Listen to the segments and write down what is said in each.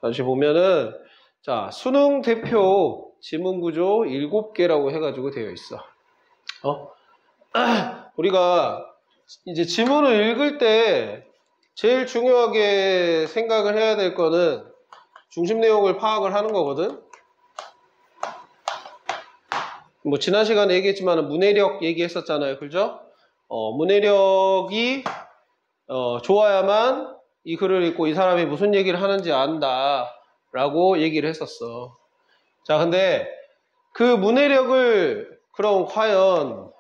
다시 보면은, 자, 수능 대표 지문 구조 7개라고 해가지고 되어 있어. 우리가 이제 지문을 읽을 때 제일 중요하게 생각을 해야 될 거는 중심 내용을 파악을 하는 거거든. 뭐 지난 시간에 얘기했지만 문해력 얘기했었잖아요. 그죠? 문해력이 좋아야만 이 글을 읽고 이 사람이 무슨 얘기를 하는지 안다 라고 얘기를 했었어. 자, 근데 그 문해력을 그럼 과연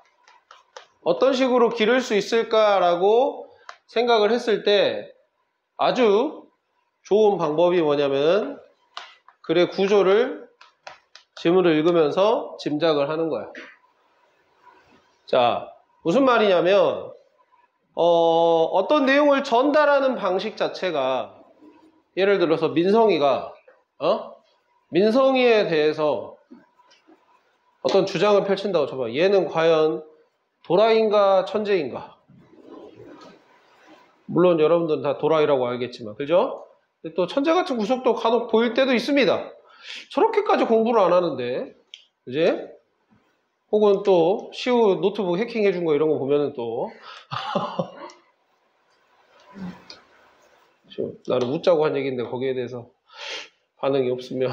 어떤 식으로 기를 수 있을까라고 생각을 했을 때 아주 좋은 방법이 뭐냐면 글의 구조를 지문을 읽으면서 짐작을 하는 거야. 자, 무슨 말이냐면 어떤 내용을 전달하는 방식 자체가 예를 들어서 민성이가 민성이에 대해서 어떤 주장을 펼친다고 쳐봐. 얘는 과연 도라이인가 천재인가? 물론 여러분들은 다 도라이라고 알겠지만, 그죠? 근데 또 천재 같은 구석도 간혹 보일 때도 있습니다. 저렇게까지 공부를 안 하는데, 그지? 혹은 또 시우 노트북 해킹해준 거 이런 거 보면은 또 나를 웃자고 한 얘기인데 거기에 대해서 반응이 없으면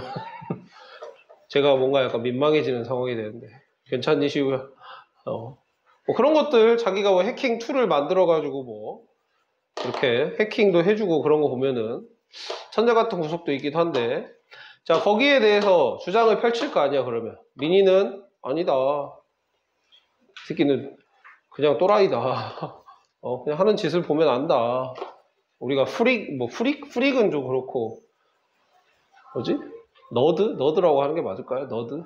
제가 뭔가 약간 민망해지는 상황이 되는데 괜찮니 시우야? 뭐 그런 것들 자기가 뭐 해킹 툴을 만들어가지고 뭐 이렇게 해킹도 해주고 그런 거 보면은 천재 같은 구석도 있기도 한데, 자, 거기에 대해서 주장을 펼칠 거 아니야. 그러면 민희는 아니다, 이 새끼는 그냥 또라이다, 그냥 하는 짓을 보면 안다. 우리가 프릭은 좀 그렇고, 뭐지? 너드라고 하는 게 맞을까요? 너드?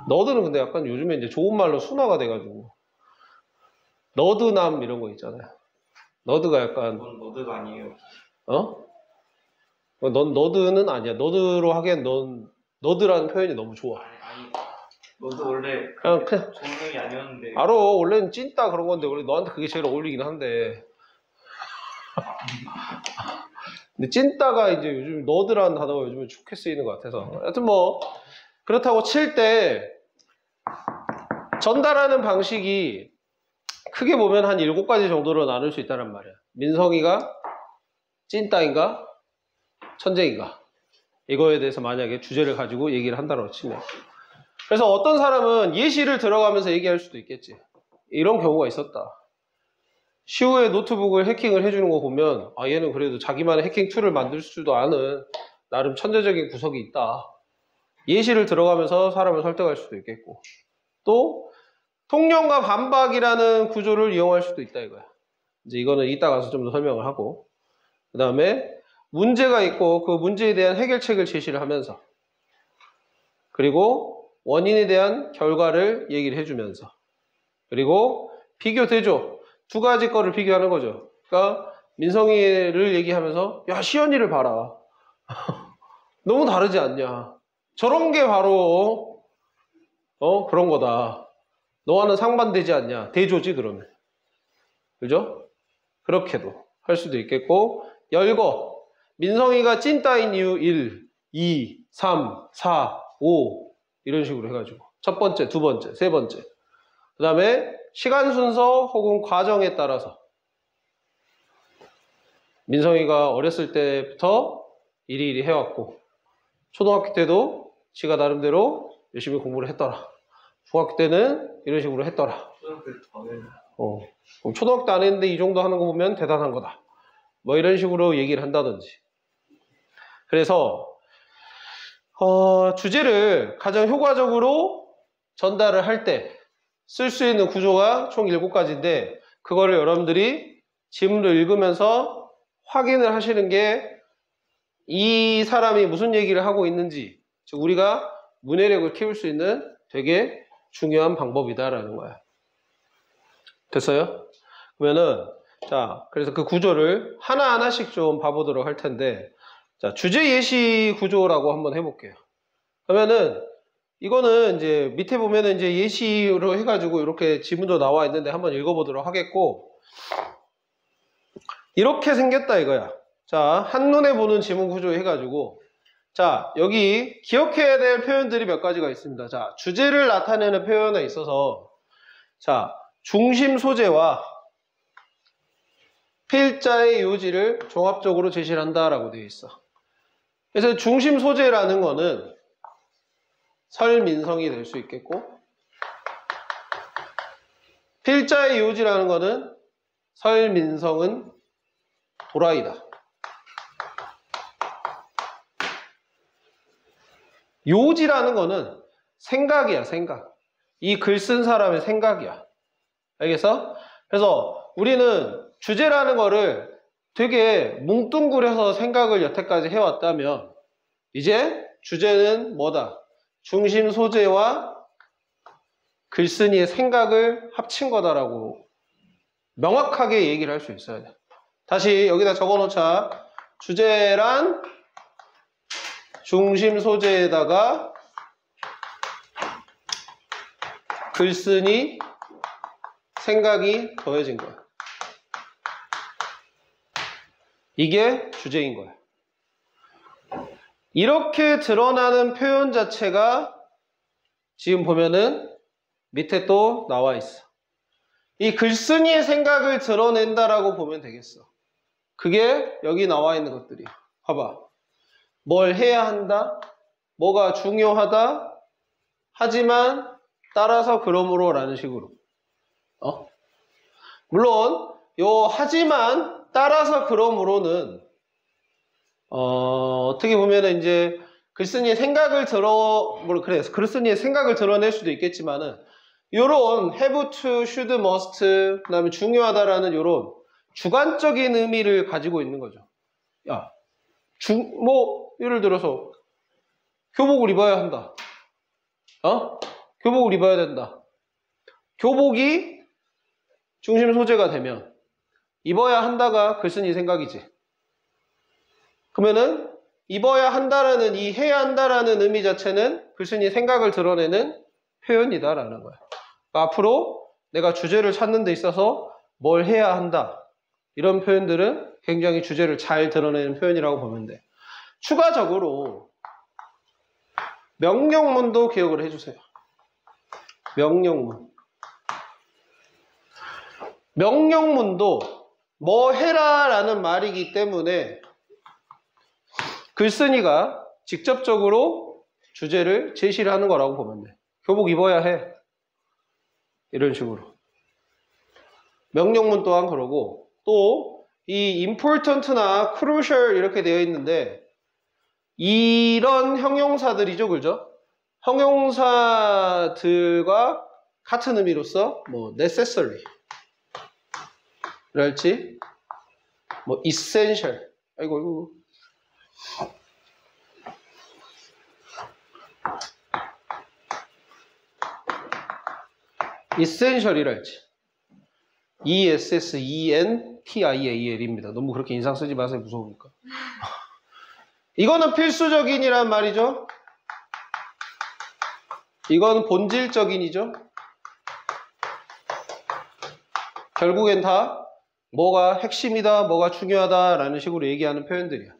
너드는 근데 약간 요즘에 이제 좋은 말로 순화가 돼가지고 너드남 이런 거 있잖아요. 너드가 약간 그건 너드가 아니에요. 넌 너드는 아니야. 너드로 하기엔 너드라는 표현이 너무 좋아. 아니 너드 원래 그냥 존명이 아니었는데. 알아. 원래는 찐따 그런 건데 원래 너한테 그게 제일 어울리긴 한데. 근데 찐따가 이제 요즘 너드라는 단어가 요즘에 좋게 쓰이는 것 같아서. 하여튼 뭐 그렇다고 칠 때 전달하는 방식이 크게 보면 한 7가지 정도로 나눌 수 있다는 말이야. 민성이가 찐따인가 천재인가, 이거에 대해서 만약에 주제를 가지고 얘기를 한다고 치면, 그래서 어떤 사람은 예시를 들어가면서 얘기할 수도 있겠지. 이런 경우가 있었다. 시우의 노트북을 해킹을 해주는 거 보면 얘는 그래도 자기만의 해킹 툴을 만들 수도 아는 나름 천재적인 구석이 있다. 예시를 들어가면서 사람을 설득할 수도 있겠고, 또 통념과 반박이라는 구조를 이용할 수도 있다 이거야. 이제 이거는 이따 가서 좀 더 설명을 하고, 그 다음에 문제가 있고 그 문제에 대한 해결책을 제시를 하면서, 그리고 원인에 대한 결과를 얘기를 해주면서, 그리고 비교 대조, 2가지 거를 비교하는 거죠. 그러니까 민성이를 얘기하면서 야, 시연이를 봐라. 너무 다르지 않냐. 저런 게 바로 그런 거다. 너와는 상반되지 않냐. 대조지 그러면. 그죠? 그렇게도 할 수도 있겠고, 열거. 민성이가 찐따인 이유 1, 2, 3, 4, 5 이런 식으로 해가지고 첫 번째, 두 번째, 세 번째, 그 다음에 시간 순서 혹은 과정에 따라서 민성이가 어렸을 때부터 이리이리 해왔고 초등학교 때도 지가 나름대로 열심히 공부를 했더라. 중학교 때는 이런 식으로 했더라. 초등학교 때 안 했는데 이 정도 하는 거 보면 대단한 거다. 뭐 이런 식으로 얘기를 한다든지. 그래서 주제를 가장 효과적으로 전달을 할 때 쓸 수 있는 구조가 총 7가지인데 그거를 여러분들이 지문을 읽으면서 확인을 하시는 게 이 사람이 무슨 얘기를 하고 있는지, 즉 우리가 문해력을 키울 수 있는 되게 중요한 방법이다라는 거야. 됐어요? 그러면은 자, 그래서 그 구조를 하나하나씩 좀 봐보도록 할 텐데, 자, 주제 예시 구조라고 한번 해볼게요. 그러면은 이거는 이제 밑에 보면은 이제 예시로 해가지고 이렇게 지문도 나와 있는데 한번 읽어보도록 하겠고, 이렇게 생겼다 이거야. 자, 한눈에 보는 지문 구조 해가지고 자, 여기 기억해야 될 표현들이 몇 가지가 있습니다. 자, 주제를 나타내는 표현에 있어서 자, 중심 소재와 필자의 요지를 종합적으로 제시를 한다라고 되어 있어. 그래서 중심 소재라는 거는 설민성이 될 수 있겠고, 필자의 요지라는 거는 설민성은 도라이다. 요지라는 거는 생각이야, 생각. 이 글 쓴 사람의 생각이야. 알겠어? 그래서 우리는 주제라는 거를 되게 뭉뚱그려서 생각을 여태까지 해왔다면 이제 주제는 뭐다? 중심 소재와 글쓴이의 생각을 합친 거다라고 명확하게 얘기를 할 수 있어야 돼. 다시 여기다 적어놓자. 주제란 중심 소재에다가 글쓴이 생각이 더해진 거야. 이게 주제인 거야. 이렇게 드러나는 표현 자체가 지금 보면은 밑에 또 나와 있어. 이 글쓴이의 생각을 드러낸다라고 보면 되겠어. 그게 여기 나와 있는 것들이야. 봐봐. 뭘 해야 한다? 뭐가 중요하다? 하지만 따라서 그러므로 라는 식으로. 물론 요 하지만 따라서 그러므로는 어떻게 보면은 이제 글쓴이의 생각을 글쓴이의 생각을 드러낼 수도 있겠지만은 요런 have to, should, must, 그다음에 중요하다라는 요런 주관적인 의미를 가지고 있는 거죠. 야, 예를 들어서 교복을 입어야 한다. 교복을 입어야 된다. 교복이 중심 소재가 되면 입어야 한다가 글쓴이 생각이지. 그러면은 입어야 한다라는 이 해야 한다라는 의미 자체는 글쓴이 생각을 드러내는 표현이다라는 거야. 그러니까 앞으로 내가 주제를 찾는 데 있어서 뭘 해야 한다. 이런 표현들은 굉장히 주제를 잘 드러내는 표현이라고 보면 돼. 추가적으로 명령문도 기억을 해주세요. 명령문. 명령문도 뭐 해라 라는 말이기 때문에 글쓴이가 직접적으로 주제를 제시를 하는 거라고 보면 돼. 교복 입어야 해. 이런 식으로. 명령문 또한 그러고 또 이 important나 crucial 이렇게 되어 있는데 이런 형용사들이죠. 그죠? 형용사들과 같은 의미로서 뭐 necessary 랄지 뭐 essential 아이고 essential이랄지 essential입니다. 너무 그렇게 인상 쓰지 마세요. 무서우니까. 이거는 필수적인이란 말이죠. 이건 본질적인이죠. 결국엔 다 뭐가 핵심이다, 뭐가 중요하다라는 식으로 얘기하는 표현들이야.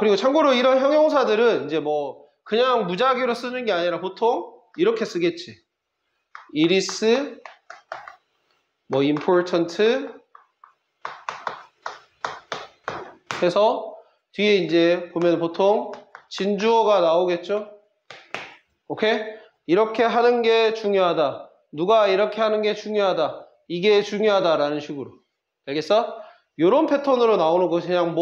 그리고 참고로 이런 형용사들은 이제 뭐 그냥 무작위로 쓰는 게 아니라 보통 이렇게 쓰겠지. It is 뭐 important 해서 뒤에 이제 보면 보통 진주어가 나오겠죠. 오케이? 이렇게 하는 게 중요하다. 누가 이렇게 하는 게 중요하다. 이게 중요하다라는 식으로. 알겠어? 요런 패턴으로 나오는 것이 그냥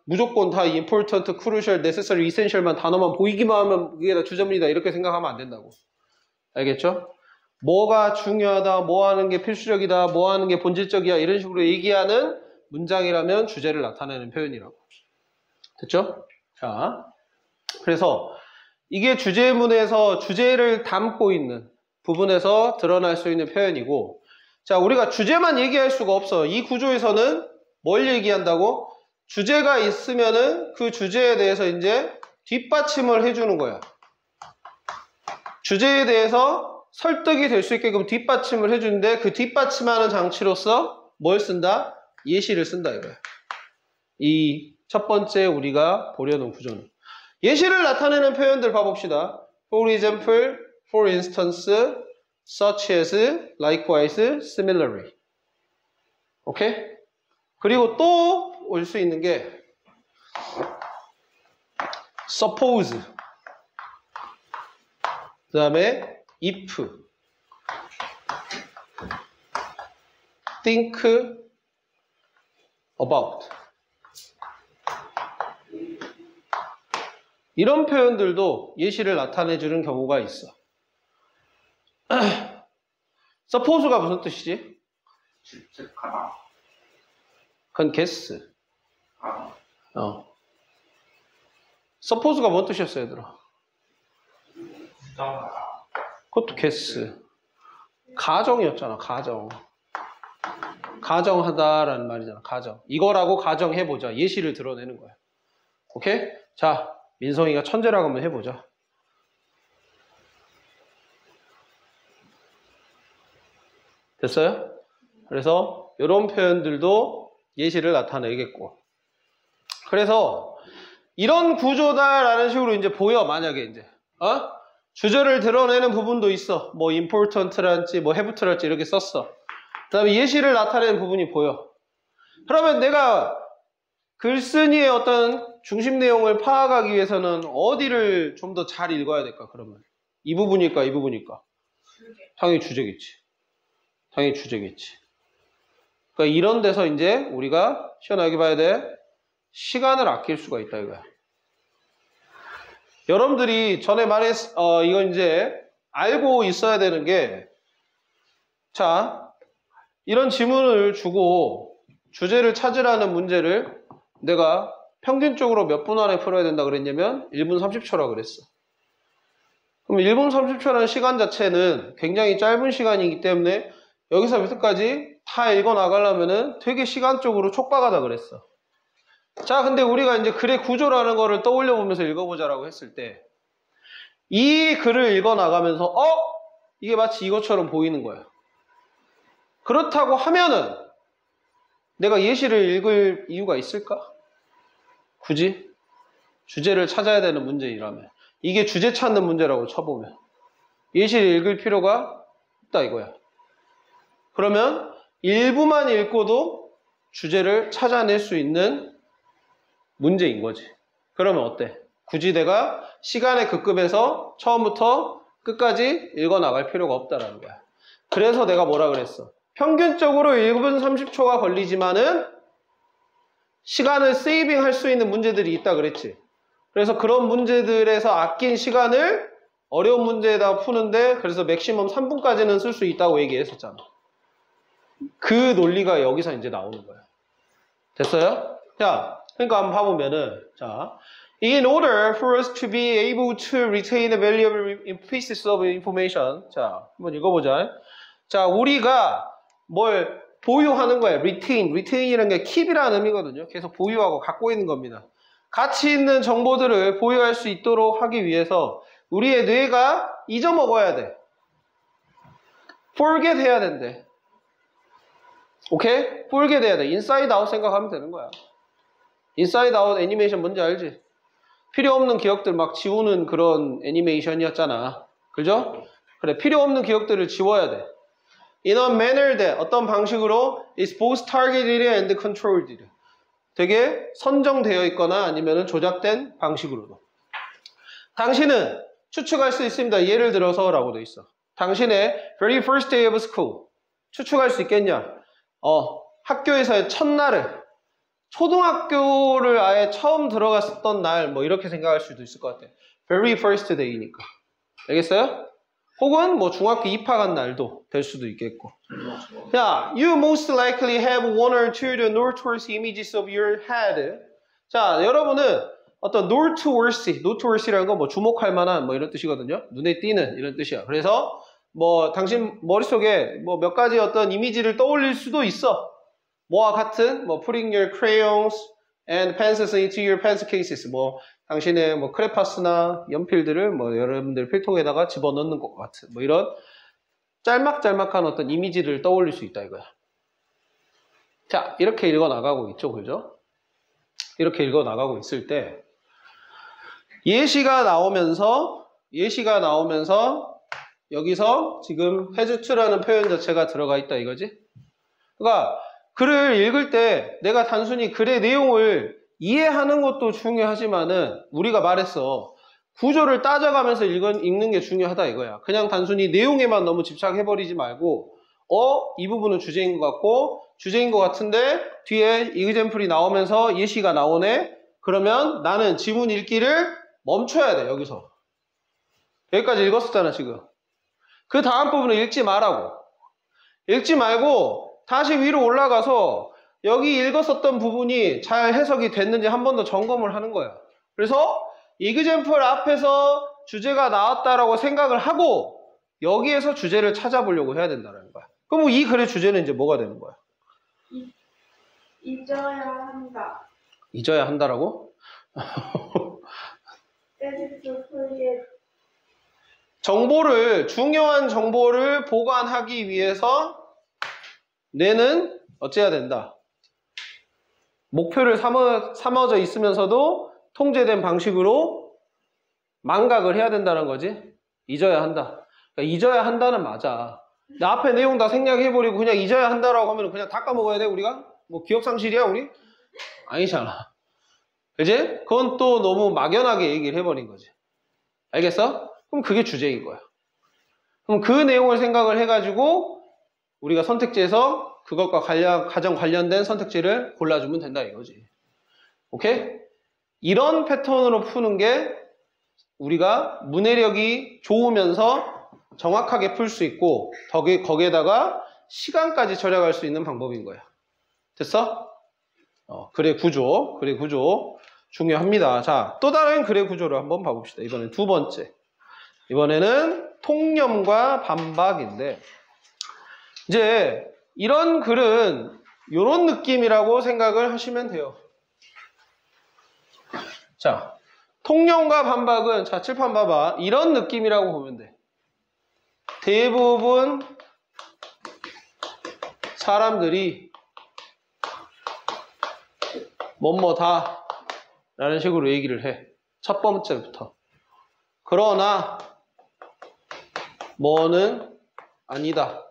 무조건 다 important, crucial, necessary, essential만 단어만 보이기만 하면 그게 다 주점이다. 이렇게 생각하면 안 된다고. 알겠죠? 뭐가 중요하다, 뭐 하는 게 필수적이다, 뭐 하는 게 본질적이야 이런 식으로 얘기하는 문장이라면 주제를 나타내는 표현이라고. 됐죠? 자, 그래서 이게 주제문에서 주제를 담고 있는 부분에서 드러날 수 있는 표현이고, 자, 우리가 주제만 얘기할 수가 없어. 이 구조에서는 뭘 얘기한다고? 주제가 있으면은 그 주제에 대해서 이제 뒷받침을 해주는 거야. 주제에 대해서 설득이 될 수 있게끔 뒷받침을 해주는데 그 뒷받침하는 장치로서 뭘 쓴다? 예시를 쓴다 이거야. 이 첫 번째 우리가 보려는 구조는. 예시를 나타내는 표현들 봐봅시다. For example, for instance, such as, likewise, similarly. 오케이? 그리고 또 올 수 있는 게 suppose, 그 다음에 if, think about. 이런 표현들도 예시를 나타내주는 경우가 있어. suppose가 무슨 뜻이지? 추측하다. 그건 guess. 아, suppose가 뭔 뜻이었어, 얘들아? 주장하다. 그것도 guess. 가정이었잖아, 가정. 가정하다라는 말이잖아, 가정. 이거라고 가정해보자. 예시를 드러내는 거야. 오케이? 자, 민성이가 천재라고 한번 해보자. 됐어요? 그래서 이런 표현들도 예시를 나타내겠고. 그래서 이런 구조다라는 식으로 이제 보여, 만약에 이제. 주제를 드러내는 부분도 있어. 뭐 important랄지 뭐 have랄지 이렇게 썼어. 그 다음에 예시를 나타내는 부분이 보여. 그러면 내가 글쓴이의 어떤 중심 내용을 파악하기 위해서는 어디를 좀 더 잘 읽어야 될까, 그러면? 이 부분일까, 이 부분일까? 당연히 주제겠지. 당연히 주제겠지. 그러니까 이런 데서 이제 우리가 시원하게 봐야 돼. 시간을 아낄 수가 있다, 이거야. 여러분들이 전에 이건 이제 알고 있어야 되는 게, 자, 이런 지문을 주고 주제를 찾으라는 문제를 내가 평균적으로 몇 분 안에 풀어야 된다 그랬냐면 1분 30초라 그랬어. 그럼 1분 30초라는 시간 자체는 굉장히 짧은 시간이기 때문에 여기서 몇까지 다 읽어 나가려면은 되게 시간적으로 촉박하다 그랬어. 자, 근데 우리가 이제 글의 구조라는 거를 떠올려 보면서 읽어보자라고 했을 때 이 글을 읽어 나가면서 이게 마치 이것처럼 보이는 거야. 그렇다고 하면은 내가 예시를 읽을 이유가 있을까? 굳이 주제를 찾아야 되는 문제이라면 이게 주제 찾는 문제라고 쳐보면 예시를 읽을 필요가 없다 이거야. 그러면 일부만 읽고도 주제를 찾아낼 수 있는 문제인 거지. 그러면 어때? 굳이 내가 시간의 급급에서 처음부터 끝까지 읽어 나갈 필요가 없다라는 거야. 그래서 내가 뭐라 그랬어? 평균적으로 1분 30초가 걸리지만은 시간을 세이빙 할 수 있는 문제들이 있다 그랬지. 그래서 그런 문제들에서 아낀 시간을 어려운 문제에다 푸는데 그래서 맥시멈 3분까지는 쓸 수 있다고 얘기했었잖아. 그 논리가 여기서 이제 나오는 거야. 됐어요? 자, 그러니까 한번 봐보면은, 자, in order for us to be able to retain the valuable pieces of information. 자, 한번 읽어보자. 자, 우리가 뭘 보유하는 거예요. retain이라는 게 keep이라는 의미거든요. 계속 보유하고 갖고 있는 겁니다. 가치 있는 정보들을 보유할 수 있도록 하기 위해서 우리의 뇌가 잊어먹어야 돼. forget 해야 된대. 오케이? forget 해야 돼. inside out 생각하면 되는 거야. inside out 애니메이션 뭔지 알지? 필요 없는 기억들 막 지우는 그런 애니메이션이었잖아. 그죠? 그래, 필요 없는 기억들을 지워야 돼. In a manner that 어떤 방식으로 is both targeted and controlled. 되게 선정되어 있거나 아니면 조작된 방식으로도. 당신은 추측할 수 있습니다. 예를 들어서 라고 돼 있어. 당신의 very first day of school. 추측할 수 있겠냐? 학교에서의 첫날을 초등학교를 아예 처음 들어갔었던 날 뭐 이렇게 생각할 수도 있을 것 같아. very first day니까. 알겠어요? 혹은 뭐 중학교 입학한 날도 될 수도 있겠고. 자, you most likely have one or two the noteworthy images of your head. 자, 여러분은 어떤 noteworthy라는 건 뭐 주목할 만한 뭐 이런 뜻이거든요. 눈에 띄는 이런 뜻이야. 그래서 뭐 당신 머릿속에 뭐 몇 가지 어떤 이미지를 떠올릴 수도 있어. 뭐와 같은 뭐 putting your crayons and pencils into your pencil cases. 뭐 당신의 뭐 크레파스나 연필들을 뭐 여러분들 필통에다가 집어넣는 것 같은 뭐 이런 짤막짤막한 어떤 이미지를 떠올릴 수 있다 이거야. 자, 이렇게 읽어 나가고 있죠, 그죠? 이렇게 읽어 나가고 있을 때 예시가 나오면서 여기서 지금 has to라는 표현 자체가 들어가 있다 이거지. 그러니까 글을 읽을 때 내가 단순히 글의 내용을 이해하는 것도 중요하지만은 우리가 말했어. 구조를 따져가면서 읽는 게 중요하다 이거야. 그냥 단순히 내용에만 너무 집착해버리지 말고 이 부분은 주제인 것 같고 주제인 것 같은데 뒤에 example이 나오면서 예시가 나오네. 그러면 나는 지문 읽기를 멈춰야 돼. 여기서. 여기까지 읽었었잖아 지금. 그 다음 부분을 읽지 말라고. 읽지 말고 다시 위로 올라가서 여기 읽었었던 부분이 잘 해석이 됐는지 한 번 더 점검을 하는 거야. 그래서 example 앞에서 주제가 나왔다라고 생각을 하고 여기에서 주제를 찾아보려고 해야 된다는 거야. 그럼 이 글의 주제는 이제 뭐가 되는 거야? 잊어야 한다. 잊어야 한다라고? 중요한 정보를 보관하기 위해서 뇌는 어째야 된다? 목표를 삼어져 있으면서도 통제된 방식으로 망각을 해야 된다는 거지. 잊어야 한다. 그러니까 잊어야 한다는 맞아. 나 앞에 내용 다 생략해버리고 그냥 잊어야 한다라고 하면 그냥 다 까먹어야 돼 우리가? 뭐 기억상실이야 우리? 아니잖아. 그지? 그건 또 너무 막연하게 얘기를 해버린 거지. 알겠어? 그럼 그게 주제인 거야. 그럼 그 내용을 생각을 해가지고 우리가 선택지에서 그것과 가장 관련된 선택지를 골라주면 된다 이거지. 오케이? 이런 패턴으로 푸는 게 우리가 문해력이 좋으면서 정확하게 풀 수 있고 거기에다가 시간까지 절약할 수 있는 방법인 거야. 됐어? 글의 구조 중요합니다. 자, 또 다른 글의 구조를 한번 봐봅시다. 이번엔 두 번째. 이번에는 통념과 반박인데 이제 이런 글은 이런 느낌이라고 생각을 하시면 돼요. 자, 통념과 반박은 자, 칠판 봐봐. 이런 느낌이라고 보면 돼. 대부분 사람들이 뭐뭐다 라는 식으로 얘기를 해. 첫 번째부터. 그러나 뭐는 아니다.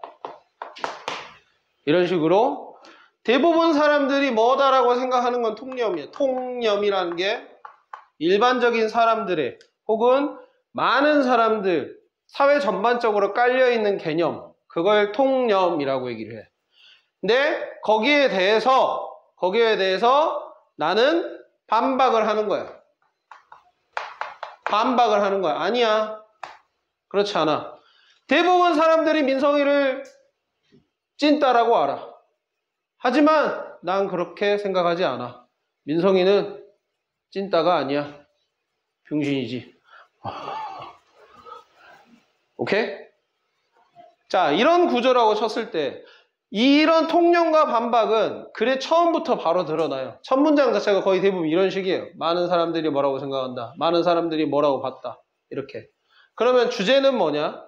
이런 식으로 대부분 사람들이 뭐다라고 생각하는 건 통념이에요. 통념이라는 게 일반적인 사람들의 혹은 많은 사람들, 사회 전반적으로 깔려있는 개념, 그걸 통념이라고 얘기를 해. 근데 거기에 대해서 나는 반박을 하는 거야. 반박을 하는 거야. 아니야. 그렇지 않아. 대부분 사람들이 민성이를 찐따라고 알아. 하지만 난 그렇게 생각하지 않아. 민성이는 찐따가 아니야. 병신이지. 오케이? 자, 이런 구조라고 쳤을 때 이런 통념과 반박은 글의 처음부터 바로 드러나요. 첫 문장 자체가 거의 대부분 이런 식이에요. 많은 사람들이 뭐라고 생각한다. 많은 사람들이 뭐라고 봤다. 이렇게. 그러면 주제는 뭐냐?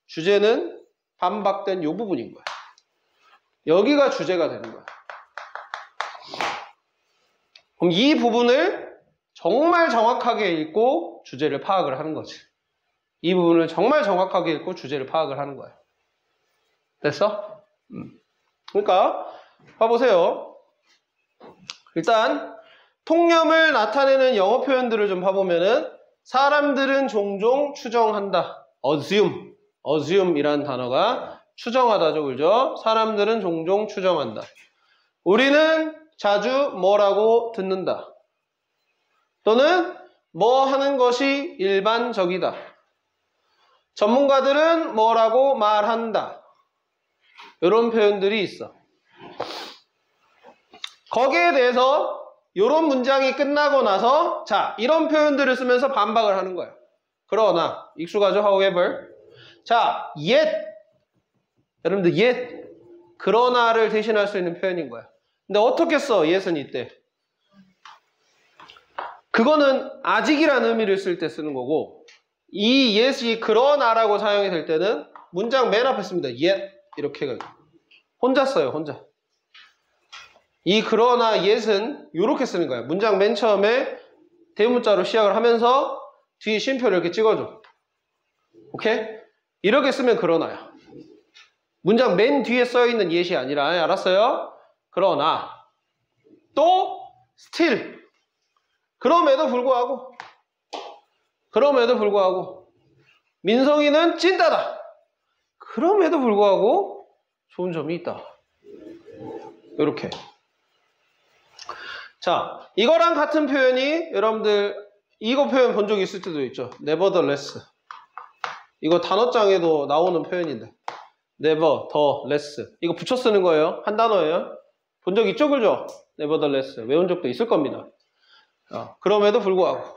주제는 반박된 이 부분인 거야. 여기가 주제가 되는 거야. 그럼 이 부분을 정말 정확하게 읽고 주제를 파악을 하는 거지. 이 부분을 정말 정확하게 읽고 주제를 파악을 하는 거야. 됐어? 그러니까 봐보세요. 일단 통념을 나타내는 영어 표현들을 좀 봐보면은 사람들은 종종 추정한다. assume이라는 단어가 추정하다죠. 그죠? 사람들은 종종 추정한다. 우리는 자주 뭐라고 듣는다. 또는 뭐 하는 것이 일반적이다. 전문가들은 뭐라고 말한다. 이런 표현들이 있어. 거기에 대해서 이런 문장이 끝나고 나서 자, 이런 표현들을 쓰면서 반박을 하는 거야. 그러나 익숙하죠? however. 자, yet. 여러분들 yet. 그러나를 대신할 수 있는 표현인 거야. 근데 어떻게 써? yet은 이때. 그거는 아직이라는 의미를 쓸 때 쓰는 거고 이 yet이 그러나라고 사용이 될 때는 문장 맨 앞에 씁니다. yet. 이렇게 해가지고 혼자 써요. 혼자. 이 그러나 yet은 이렇게 쓰는 거야. 문장 맨 처음에 대문자로 시작을 하면서 뒤에 쉼표를 이렇게 찍어줘. 오케이? 이렇게 쓰면 그러나야. 문장 맨 뒤에 써있는 yet이 아니라, 알았어요? 그러나 또 still. 그럼에도 불구하고 민성이는 찐따다. 그럼에도 불구하고 좋은 점이 있다. 이렇게. 자, 이거랑 같은 표현이 여러분들 이거 표현 본 적 있을 때도 있죠. nevertheless. 이거 단어장에도 나오는 표현인데 never, 더, less. 이거 붙여 쓰는 거예요. 한 단어예요. 본 적 있죠? 그죠? nevertheless. 외운 적도 있을 겁니다. 그럼에도 불구하고.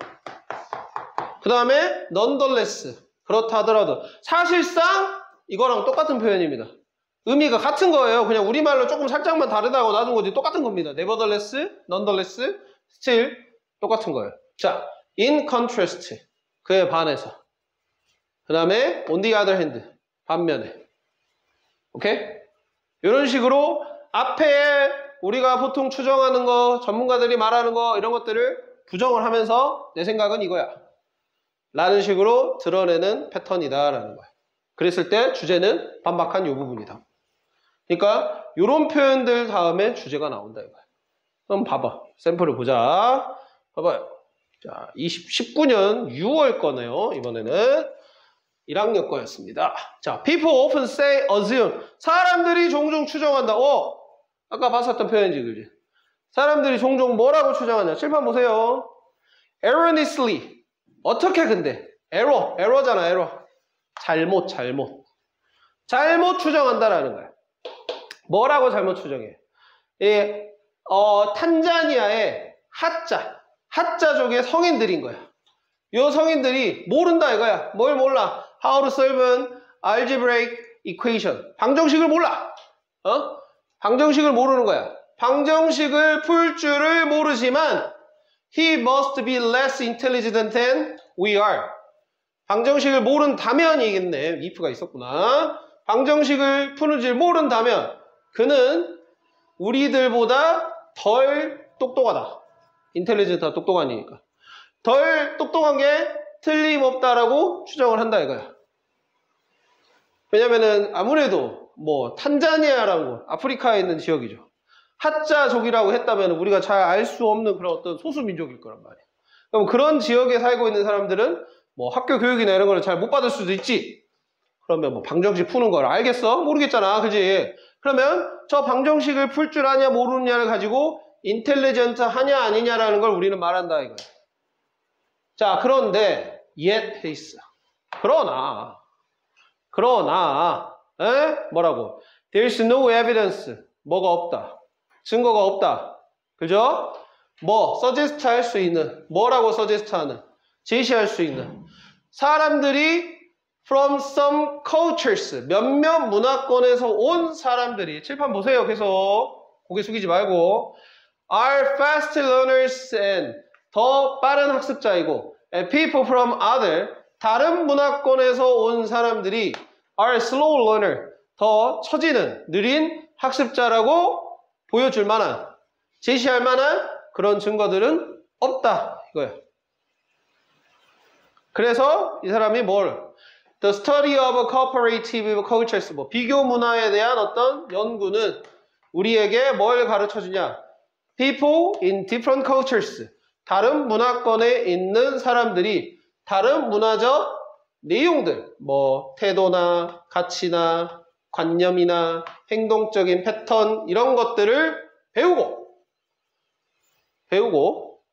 그 다음에 nonetheless. 그렇다 하더라도. 사실상 이거랑 똑같은 표현입니다. 의미가 같은 거예요. 그냥 우리말로 조금 살짝만 다르다고 놔둔 거지 똑같은 겁니다. nevertheless, nonetheless, still 똑같은 거예요. 자, in contrast. 그에 반해서. 그 다음에 on the other hand. 반면에. 오케이? 이런 식으로 앞에 우리가 보통 추정하는 거, 전문가들이 말하는 거 이런 것들을 부정을 하면서 내 생각은 이거야. 라는 식으로 드러내는 패턴이다 라는 거야. 그랬을 때 주제는 반박한 이 부분이다. 그러니까 이런 표현들 다음에 주제가 나온다 이거야. 그럼 봐봐. 샘플을 보자. 봐봐요. 자, 19년 6월 거네요. 이번에는 1학년 거였습니다. 자, people often say, assume. 사람들이 종종 추정한다. 아까 봤었던 표현이지, 그지? 사람들이 종종 뭐라고 추정하냐? 칠판 보세요. erroneously. 어떻게 근데? error잖아, error. 잘못 추정한다라는 거야. 뭐라고 잘못 추정해? 탄자니아의 하자족의 성인들인 거야. 이 성인들이 모른다 이거야. 뭘 몰라? How to solve an algebraic equation. 방정식을 몰라. 방정식을 모르는 거야. 방정식을 풀 줄을 모르지만 he must be less intelligent than we are. 방정식을 모른다면이겠네. if가 있었구나. 방정식을 푸는 줄 모른다면 그는 우리들보다 덜 똑똑하다. 인텔리전트가 똑똑하니까. 덜 똑똑한 게 틀림없다라고 추정을 한다 이거야. 왜냐면은 아무래도 뭐 탄자니아라는 거 아프리카에 있는 지역이죠. 하자족이라고 했다면 우리가 잘 알 수 없는 그런 어떤 소수민족일 거란 말이야. 그럼 그런 지역에 살고 있는 사람들은 뭐 학교 교육이나 이런 걸 잘 못 받을 수도 있지. 그러면 뭐 방정식 푸는 걸 알겠어? 모르겠잖아. 그지? 그러면 저 방정식을 풀 줄 아냐 모르느냐를 가지고 인텔리전트 하냐 아니냐라는 걸 우리는 말한다 이거야. 자, 그런데 yet 해 있어. 그러나 뭐라고? There's no evidence. 뭐가 없다. 증거가 없다. 그죠? suggest 할 수 있는, 뭐라고 suggest 하는, 제시할 수 있는. 사람들이 from some cultures, 몇몇 문화권에서 온 사람들이, 칠판 보세요. 계속 고개 숙이지 말고, are fast learners and 더 빠른 학습자이고, and people from other, 다른 문화권에서 온 사람들이 are slow learner, 더 처지는, 느린 학습자라고 보여줄 만한, 제시할 만한 그런 증거들은 없다 이거야. 그래서 이 사람이 The study of cooperative cultures, 비교 문화에 대한 어떤 연구는 우리에게 뭘 가르쳐 주냐? People in different cultures, 다른 문화권에 있는 사람들이 다른 문화적 내용들, 태도나 가치나 관념이나 행동적인 패턴 이런 것들을 배우고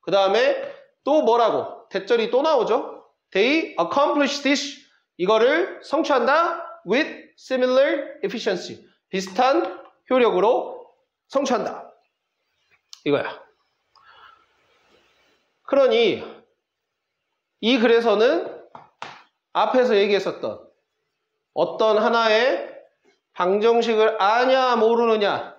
그 다음에 또 뭐라고? 대절이 또 나오죠? They accomplish this. 이거를 성취한다. With similar efficiency. 비슷한 효력으로 성취한다. 이거야. 그러니 이 글에서는 앞에서 얘기했었던 어떤 하나의 방정식을 아냐 모르느냐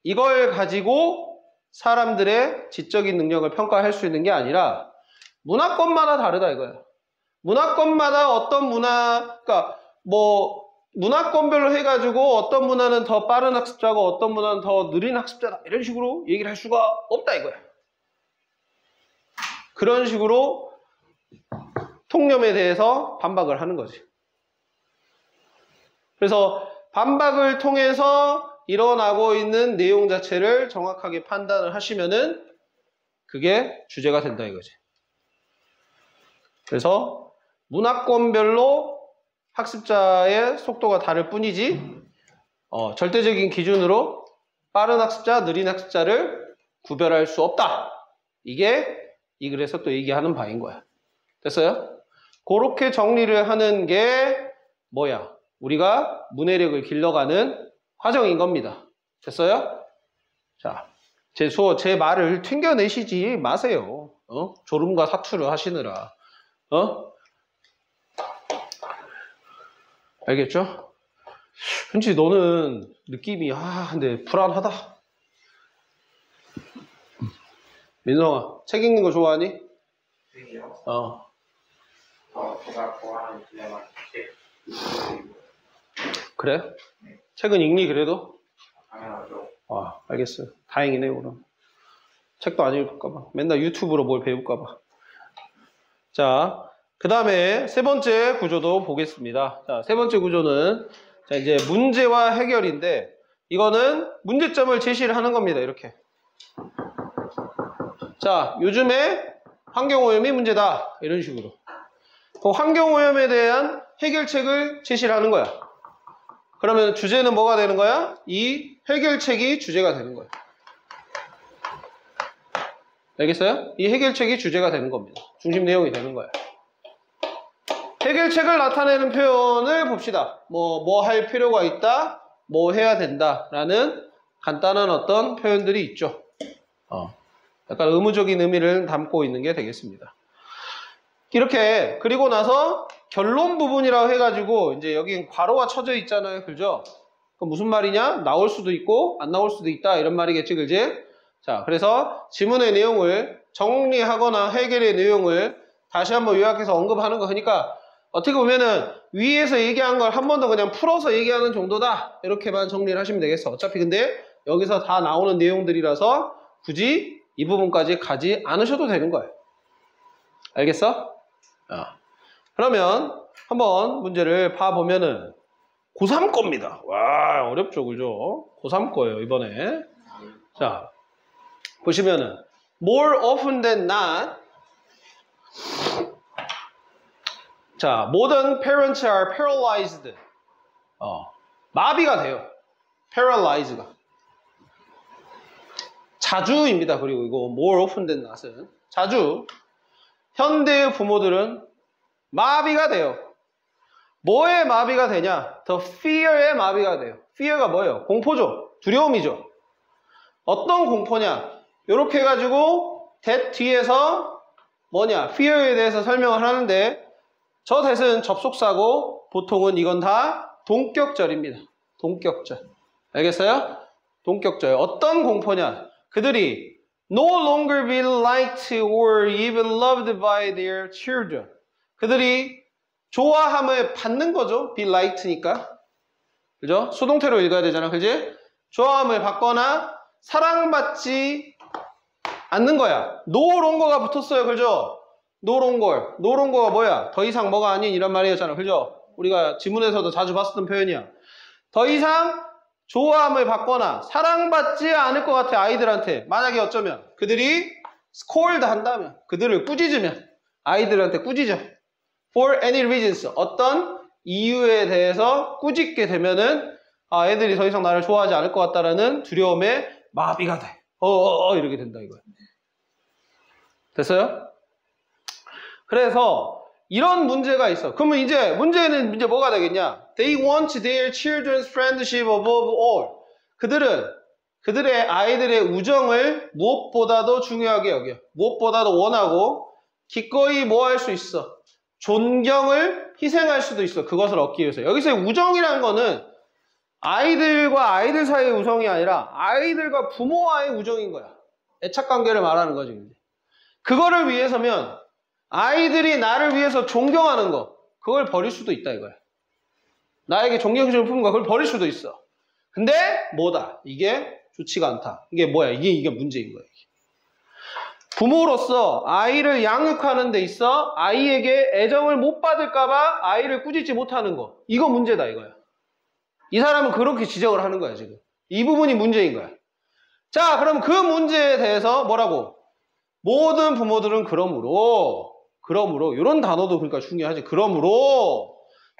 이걸 가지고 사람들의 지적인 능력을 평가할 수 있는 게 아니라 문화권마다 다르다 이거야. 문화권마다 어떤 문화, 그러니까 문화권별로 해가지고 어떤 문화는 더 빠른 학습자고 어떤 문화는 더 느린 학습자다 이런 식으로 얘기를 할 수가 없다 이거야. 그런 식으로 통념에 대해서 반박을 하는 거지. 그래서 반박을 통해서 일어나고 있는 내용 자체를 정확하게 판단을 하시면은 그게 주제가 된다 이거지. 그래서 문화권별로 학습자의 속도가 다를 뿐이지 절대적인 기준으로 빠른 학습자, 느린 학습자를 구별할 수 없다. 이게 이 글에서 또 얘기하는 바인 거야. 됐어요? 그렇게 정리를 하는 게 뭐야? 우리가 문해력을 길러가는 과정인 겁니다. 됐어요? 자, 제 말을 튕겨내시지 마세요. 졸음과 사투를 하시느라. 알겠죠? 현지 너는 느낌이 근데 불안하다. 민성아, 책 읽는 거 좋아하니? 책이요? 제가 좋아하는 분야만 책. 그래? 책은 읽니 그래도? 당연하죠. 알겠어요. 다행이네 그럼. 책도 안 읽을까봐. 맨날 유튜브로 뭘 배울까봐. 자, 그 다음에 세 번째 구조도 보겠습니다. 자, 세 번째 구조는 자 이제 문제와 해결인데 이거는 문제점을 제시를 하는 겁니다. 이렇게. 자, 요즘에 환경오염이 문제다. 이런 식으로. 그 환경오염에 대한 해결책을 제시를 하는 거야. 그러면 주제는 뭐가 되는 거야? 이 해결책이 주제가 되는 거야. 알겠어요? 이 해결책이 주제가 되는 겁니다. 중심 내용이 되는 거야. 해결책을 나타내는 표현을 봅시다. 뭐 할 필요가 있다, 뭐 해야 된다 라는 간단한 어떤 표현들이 있죠. 약간 의무적인 의미를 담고 있는 게 되겠습니다. 이렇게 그리고 나서 결론 부분이라고 해가지고 이제 여기 괄호가 쳐져 있잖아요. 그죠? 그럼 무슨 말이냐? 나올 수도 있고 안 나올 수도 있다 이런 말이겠지. 그지? 자, 그래서 지문의 내용을 정리하거나 해결의 내용을 다시 한번 요약해서 언급하는 거 하니까 어떻게 보면은 위에서 얘기한 걸 한 번 더 그냥 풀어서 얘기하는 정도다 이렇게만 정리를 하시면 되겠어. 어차피 근데 여기서 다 나오는 내용들이라서 굳이 이 부분까지 가지 않으셔도 되는 거예요. 알겠어? 그러면 한번 문제를 봐보면은 고3 겁니다. 와, 어렵죠, 그죠? 고3 거예요, 이번에. 자, 보시면은 more often than not. 자, modern parents are paralyzed. 마비가 돼요. paralyzed가. 자주입니다. 그리고 이거 more often than not은 자주. 현대의 부모들은 마비가 돼요. 뭐에 마비가 되냐? The fear에 마비가 돼요. fear가 뭐예요? 공포죠. 두려움이죠. 어떤 공포냐? 이렇게 해가지고 that 뒤에서 뭐냐? fear에 대해서 설명을 하는데 저 that은 접속사고 보통은 이건 다 동격절입니다. 동격절. 알겠어요? 동격절. 어떤 공포냐? 그들이 no longer be liked or even loved by their children. 그들이 좋아함을 받는 거죠. be liked니까. 그죠? 수동태로 읽어야 되잖아. 그지? 좋아함을 받거나 사랑받지 않는 거야. no longer가 붙었어요. 그죠? no longer. no longer가 뭐야? 더 이상 뭐가 아닌 이런 말이었잖아. 그죠? 우리가 지문에서도 자주 봤었던 표현이야. 더 이상 좋아함을 받거나 사랑받지 않을 것 같아. 아이들한테. 만약에 어쩌면 그들이 scold 한다면, 그들을 꾸짖으면, 아이들한테 꾸짖어. for any reasons. 어떤 이유에 대해서 꾸짖게 되면은 애들이 더 이상 나를 좋아하지 않을 것 같다라는 두려움에 마비가 돼. 이렇게 된다 이거야. 됐어요? 그래서 이런 문제가 있어. 그러면 이제 문제는 뭐가 되겠냐? They want their children's friendship above all. 그들의 아이들의 우정을 무엇보다도 중요하게 여겨. 무엇보다도 원하고 기꺼이 뭐 할 수 있어? 존경을 희생할 수도 있어. 그것을 얻기 위해서. 여기서의 우정이라는 거는 아이들과 아이들 사이의 우정이 아니라 아이들과 부모와의 우정인 거야. 애착관계를 말하는 거지. 그거를 위해서면 아이들이 나를 위해서 존경하는 거, 그걸 버릴 수도 있다 이거야. 나에게 존경심을 품은가? 그걸 버릴 수도 있어. 근데 뭐다? 이게 좋지가 않다. 이게 뭐야? 이게 문제인 거야. 부모로서 아이를 양육하는 데 있어 아이에게 애정을 못 받을까봐 아이를 꾸짖지 못하는 거. 이거 문제다 이거야. 이 사람은 그렇게 지적을 하는 거야 지금. 이 부분이 문제인 거야. 자, 그럼 그 문제에 대해서 뭐라고? 모든 부모들은 그러므로 이런 단어도 그러니까 중요하지. 그러므로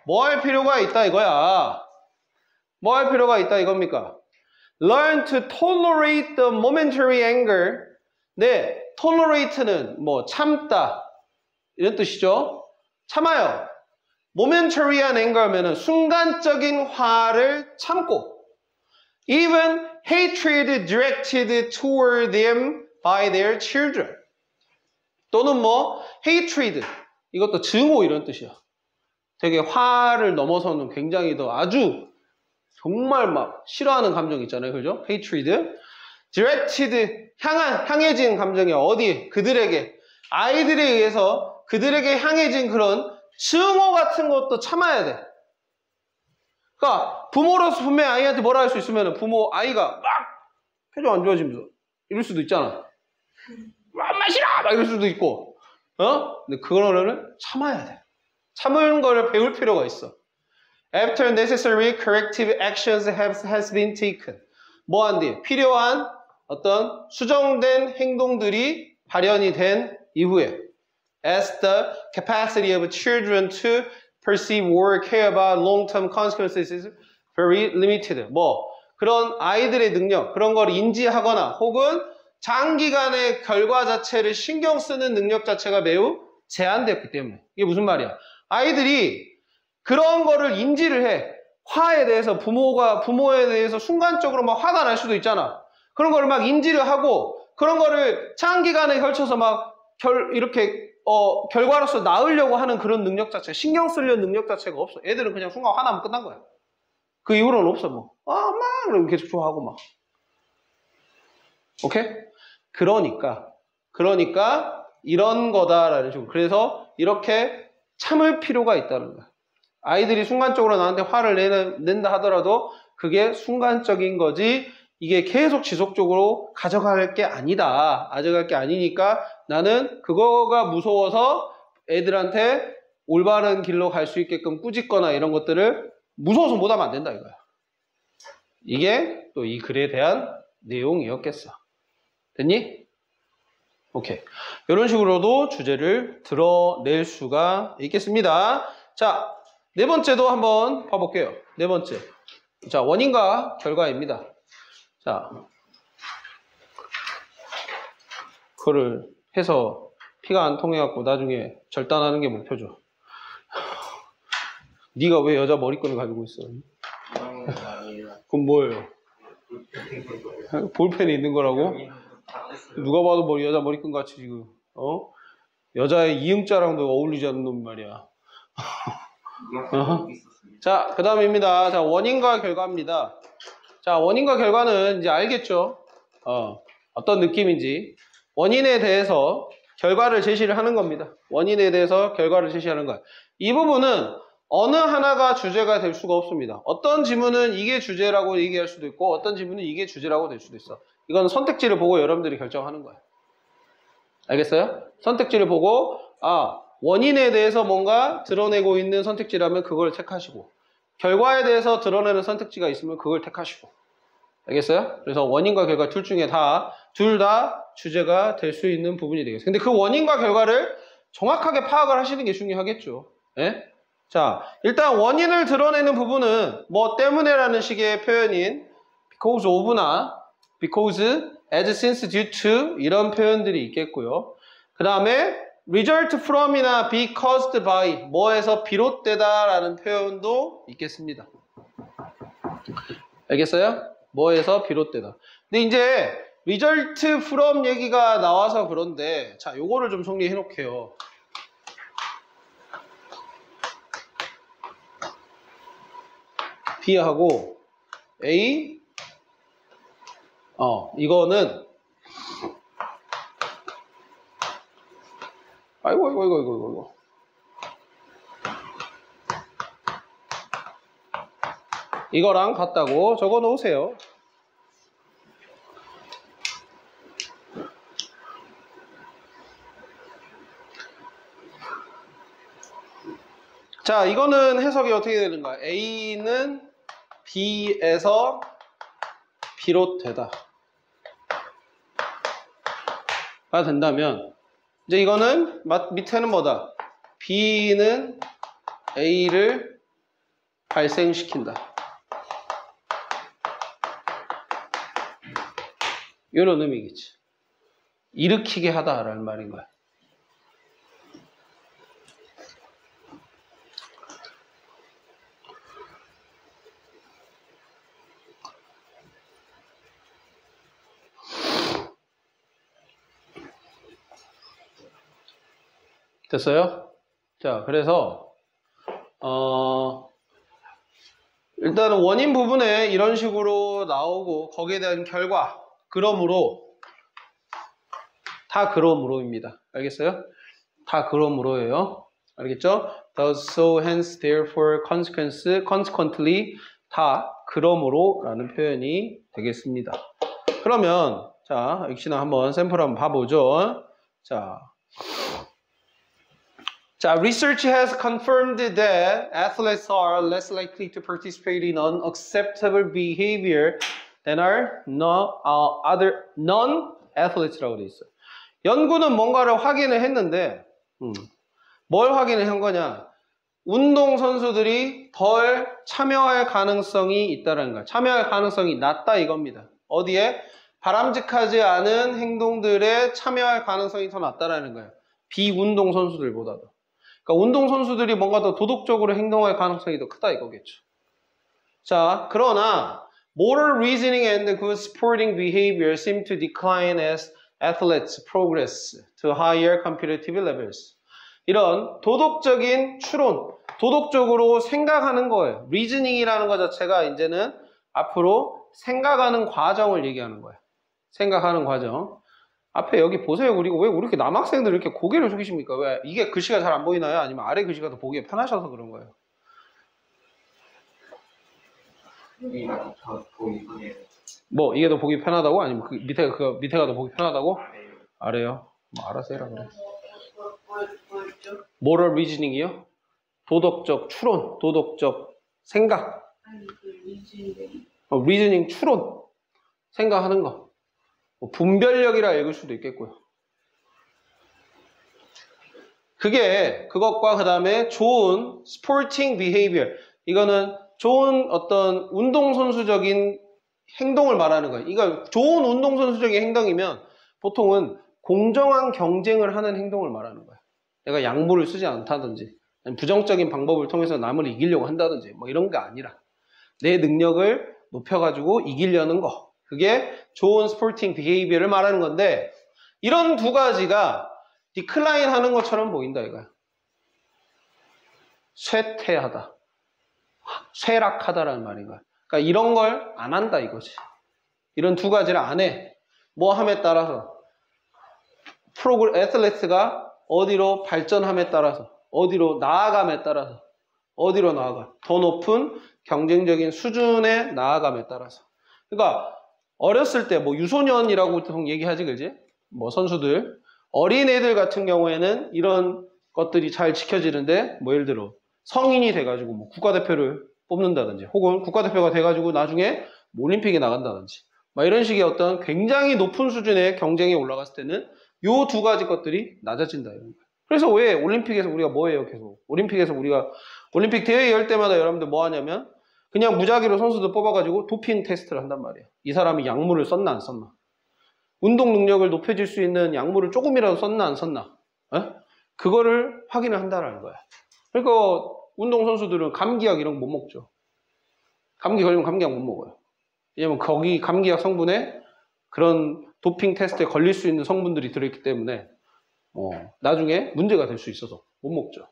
뭐 할 필요가 있다 이거야. 뭐 할 필요가 있다 이겁니까? Learn to tolerate the momentary anger. 네, tolerate는 뭐 참다 이런 뜻이죠. 참아요. momentary한 anger면은 순간적인 화를 참고 even hatred directed toward them by their children. 또는 뭐 hatred 이것도 증오 이런 뜻이야. 되게 화를 넘어서는 굉장히 더 아주 정말 막 싫어하는 감정 있잖아요. 그죠? hatred. directed 향해진 감정이 어디? 그들에게 아이들에 의해서 그들에게 향해진 그런 증오 같은 것도 참아야 돼. 그러니까 부모로서 분명히 아이한테 뭐라 할 수 있으면 아이가 막 표정 안 좋아지면서 이럴 수도 있잖아. 엄마 싫어! 막 이럴 수도 있고. 근데 그거를 참아야 돼. 참는 거를 배울 필요가 있어. After necessary corrective actions has been taken. 뭐한 뒤에? 필요한 어떤 수정된 행동들이 발현이 된 이후에 as the capacity of children to perceive or care about long-term consequences is very limited. 뭐 그런 아이들의 능력, 그런 걸 인지하거나 혹은 장기간의 결과 자체를 신경 쓰는 능력 자체가 매우 제한되었기 때문에. 이게 무슨 말이야? 아이들이 그런 거를 인지를 해. 화에 대해서 부모에 대해서 순간적으로 막 화가 날 수도 있잖아. 그런 거를 막 인지를 하고 그런 거를 장기간에 걸쳐서 막 이렇게 결과로서 나으려고 하는 그런 능력 자체, 신경 쓰려는 능력 자체가 없어. 애들은 그냥 순간 화나면 끝난 거야. 그 이후로는 없어 뭐. 엄마 그러면 계속 좋아하고 막. 오케이? 그러니까 이런 거다라는 식으로. 그래서 이렇게 참을 필요가 있다는 거야. 아이들이 순간적으로 나한테 화를 낸다 하더라도 그게 순간적인 거지 이게 계속 지속적으로 가져갈 게 아니다. 가져갈 게 아니니까 나는 그거가 무서워서 애들한테 올바른 길로 갈 수 있게끔 꾸짖거나 이런 것들을 무서워서 못하면 안 된다 이거야. 이게 또 이 글에 대한 내용이었겠어. 됐니? 오케이. 이런 식으로도 주제를 드러낼 수가 있겠습니다. 자, 네 번째도 한번 봐볼게요. 네 번째. 자, 원인과 결과입니다. 자, 그거를 해서 피가 안 통해갖고 나중에 절단하는 게 목표죠. 네가 왜 여자 머리끈을 가지고 있어? 그건 뭐예요? 볼펜이 있는 거라고? 누가 봐도 여자 머리끈 같이 지금 여자의 이응자랑도 어울리지 않는 놈 말이야. 자, 그 다음입니다. 자, 원인과 결과입니다. 자, 원인과 결과는 이제 알겠죠? 어떤 느낌인지. 원인에 대해서 결과를 제시를 하는 겁니다. 원인에 대해서 결과를 제시하는 거야. 이 부분은 어느 하나가 주제가 될 수가 없습니다. 어떤 지문은 이게 주제라고 얘기할 수도 있고 어떤 지문은 이게 주제라고 될 수도 있어. 이건 선택지를 보고 여러분들이 결정하는 거야. 알겠어요? 선택지를 보고 원인에 대해서 뭔가 드러내고 있는 선택지라면 그걸 택하시고 결과에 대해서 드러내는 선택지가 있으면 그걸 택하시고 알겠어요? 그래서 원인과 결과 둘 중에 둘 다 주제가 될 수 있는 부분이 되겠어요. 근데 그 원인과 결과를 정확하게 파악을 하시는 게 중요하겠죠. 예? 자, 일단 원인을 드러내는 부분은 뭐 때문에라는 식의 표현인 because of나 because, as, since, due to 이런 표현들이 있겠고요. 그 다음에 result from이나 be caused by 뭐에서 비롯되다라는 표현도 있겠습니다. 알겠어요? 뭐에서 비롯되다. 근데 이제 result from 얘기가 나와서 그런데 자, 요거를 좀 정리해 놓게요. B하고 A 이거는 아이고 이거랑 같다고 적어 놓으세요. 자, 이거는 해석이 어떻게 되는가? A는 B에서 비롯되다. 가 된다면, 이제 이거는 밑에는 뭐다? B는 A를 발생시킨다. 이런 의미겠지. 일으키게 하다라는 말인 거야. 됐어요? 자, 그래서 일단은 원인 부분에 이런 식으로 나오고 거기에 대한 결과, 그러므로 다 그러므로입니다. 알겠어요? 다 그러므로예요. 알겠죠? Thus, so, hence, therefore, consequence, consequently 다 그러므로 라는 표현이 되겠습니다. 그러면 자, 역시나 한번 샘플 한번 봐보죠. 자, research has confirmed that athletes are less likely to participate in unacceptable behavior than are other non-athletes라고 되어 있어요. 연구는 뭔가를 확인을 했는데, 뭘 확인을 한 거냐? 운동선수들이 덜 참여할 가능성이 있다는 거야. 참여할 가능성이 낮다 이겁니다. 어디에? 바람직하지 않은 행동들에 참여할 가능성이 더 낮다라는 거예요. 비운동선수들보다도. 그러니까 운동선수들이 뭔가 더 도덕적으로 행동할 가능성이 더 크다 이거겠죠. 자, 그러나 moral reasoning and good sporting behavior seem to decline as athletes progress to higher competitive levels. 이런 도덕적인 추론, 도덕적으로 생각하는 거예요. reasoning이라는 것 자체가 이제는 앞으로 생각하는 과정을 얘기하는 거예요. 생각하는 과정. 앞에 여기 보세요. 그리고 왜 이렇게 남학생들 이렇게 고개를 숙이십니까? 왜? 이게 글씨가 잘 안 보이나요? 아니면 아래 글씨가 더 보기에 편하셔서 그런 거예요? 여기가 더 보이네요. 뭐 이게 더 보기 편하다고? 아니면 그 밑에가 더 보기 편하다고? 아래요. 뭐 알아서 해라 그래. moral reasoning이요? 도덕적 추론, 도덕적 생각. 아니 그 리즈닝. reasoning 추론, 생각하는 거. 뭐 분별력이라 읽을 수도 있겠고요. 그것과 그 다음에 좋은 sporting behavior. 이거는 좋은 어떤 운동선수적인 행동을 말하는 거예요. 이거 좋은 운동선수적인 행동이면 보통은 공정한 경쟁을 하는 행동을 말하는 거예요. 내가 약물을 쓰지 않다든지, 부정적인 방법을 통해서 남을 이기려고 한다든지, 뭐 이런 게 아니라 내 능력을 높여가지고 이기려는 거. 그게 좋은 스포팅 비헤이비어를 말하는 건데, 이런 두 가지가 디클라인 하는 것처럼 보인다 이거야. 쇠퇴하다, 쇠락하다라는 말인 거야. 그러니까 이런 걸 안 한다 이거지. 이런 두 가지를 안 해. 뭐 함에 따라서 애틀레트가 어디로 발전함에 따라서, 어디로 나아감에 따라서, 어디로 나아가? 더 높은 경쟁적인 수준에 나아감에 따라서. 그러니까 어렸을 때 뭐 유소년이라고 보통 얘기하지, 그지? 뭐 선수들, 어린애들 같은 경우에는 이런 것들이 잘 지켜지는데, 뭐 예를 들어 성인이 돼가지고 뭐 국가대표를 뽑는다든지, 혹은 국가대표가 돼가지고 나중에 뭐 올림픽에 나간다든지, 막 이런 식의 어떤 굉장히 높은 수준의 경쟁에 올라갔을 때는 요 두 가지 것들이 낮아진다 이런 거예요. 그래서 왜 올림픽에서 우리가 뭐 해요? 계속 올림픽에서 우리가 올림픽 대회 열 때마다 여러분들 뭐 하냐면 그냥 무작위로 선수들 뽑아가지고 도핑 테스트를 한단 말이에요. 이 사람이 약물을 썼나 안 썼나, 운동 능력을 높여줄 수 있는 약물을 조금이라도 썼나 안 썼나, 그거를 확인을 한다는 거야. 그러니까 운동선수들은 감기약 이런 거 못 먹죠. 감기 걸리면 감기약 못 먹어요. 왜냐면 거기 감기약 성분에 그런 도핑 테스트에 걸릴 수 있는 성분들이 들어있기 때문에 나중에 문제가 될 수 있어서 못 먹죠.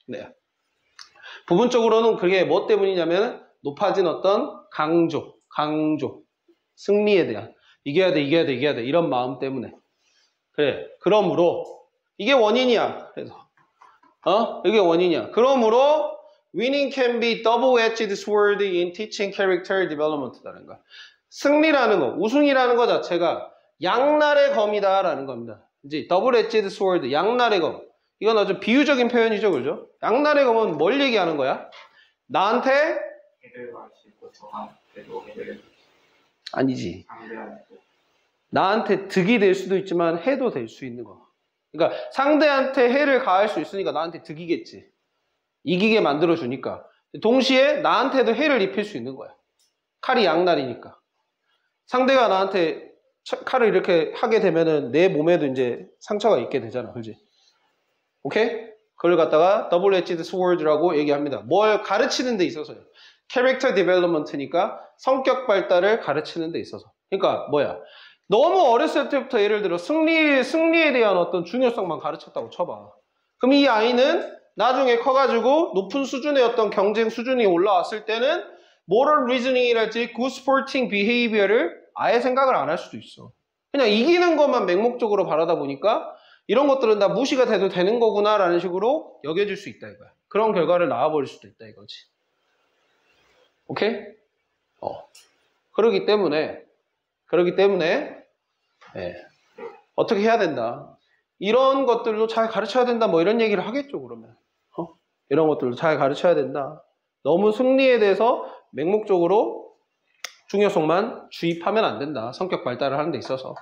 네. 부분적으로는 그게 뭐 때문이냐면 높아진 어떤 강조, 승리에 대한 이겨야 돼 이런 마음 때문에. 그래. 그러므로 이게 원인이야. 그래서 이게 원인이야. 그러므로 winning can be double-edged sword in teaching character development라는 거야. 승리라는 거, 우승이라는 거 자체가 양날의 검이다라는 겁니다. 이제 double-edged sword, 양날의 검. 이건 아주 비유적인 표현이죠, 그죠? 양날의 검은 뭘 얘기하는 거야? 나한테 해를 할 수 있고 저한테도 해를 아니지. 상대한테 나한테 득이 될 수도 있지만 해도 될 수 있는 거. 그러니까 상대한테 해를 가할 수 있으니까 나한테 득이겠지. 이기게 만들어주니까. 동시에 나한테도 해를 입힐 수 있는 거야. 칼이 양날이니까. 상대가 나한테 칼을 이렇게 하게 되면은 내 몸에도 이제 상처가 있게 되잖아. 그지? 오케이? 그걸 갖다가 double edged sword라고 얘기합니다. 뭘 가르치는 데 있어서요. 캐릭터 디벨롭먼트니까 성격 발달을 가르치는 데 있어서. 그러니까 뭐야? 너무 어렸을 때부터 예를 들어 승리에 대한 어떤 중요성만 가르쳤다고 쳐봐. 그럼 이 아이는 나중에 커가지고 높은 수준의 어떤 경쟁 수준이 올라왔을 때는 moral reasoning이랄지 good sporting behavior를 아예 생각을 안 할 수도 있어. 그냥 이기는 것만 맹목적으로 바라다 보니까 이런 것들은 다 무시가 돼도 되는 거구나라는 식으로 여겨질 수 있다 이거야. 그런 결과를 낳아버릴 수도 있다 이거지. 오케이? 그러기 때문에 어떻게 해야 된다. 이런 것들도 잘 가르쳐야 된다. 뭐 이런 얘기를 하겠죠 그러면. 이런 것들도 잘 가르쳐야 된다. 너무 승리에 대해서 맹목적으로 중요성만 주입하면 안 된다. 성격 발달을 하는 데 있어서.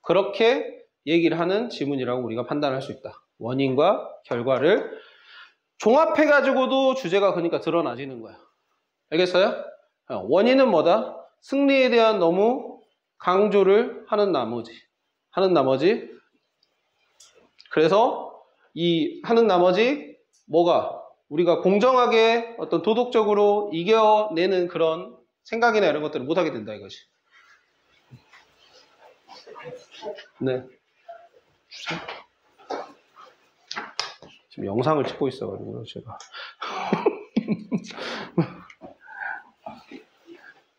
그렇게 얘기를 하는 지문이라고 우리가 판단할 수 있다. 원인과 결과를 종합해가지고도 주제가 그러니까 드러나지는 거야. 알겠어요? 원인은 뭐다? 승리에 대한 너무 강조를 하는 나머지 그래서 이 하는 나머지 뭐가 우리가 공정하게 어떤 도덕적으로 이겨내는 그런 생각이나 이런 것들을 못하게 된다 이것이. 네. 지금 영상을 찍고 있어가지고요 제가.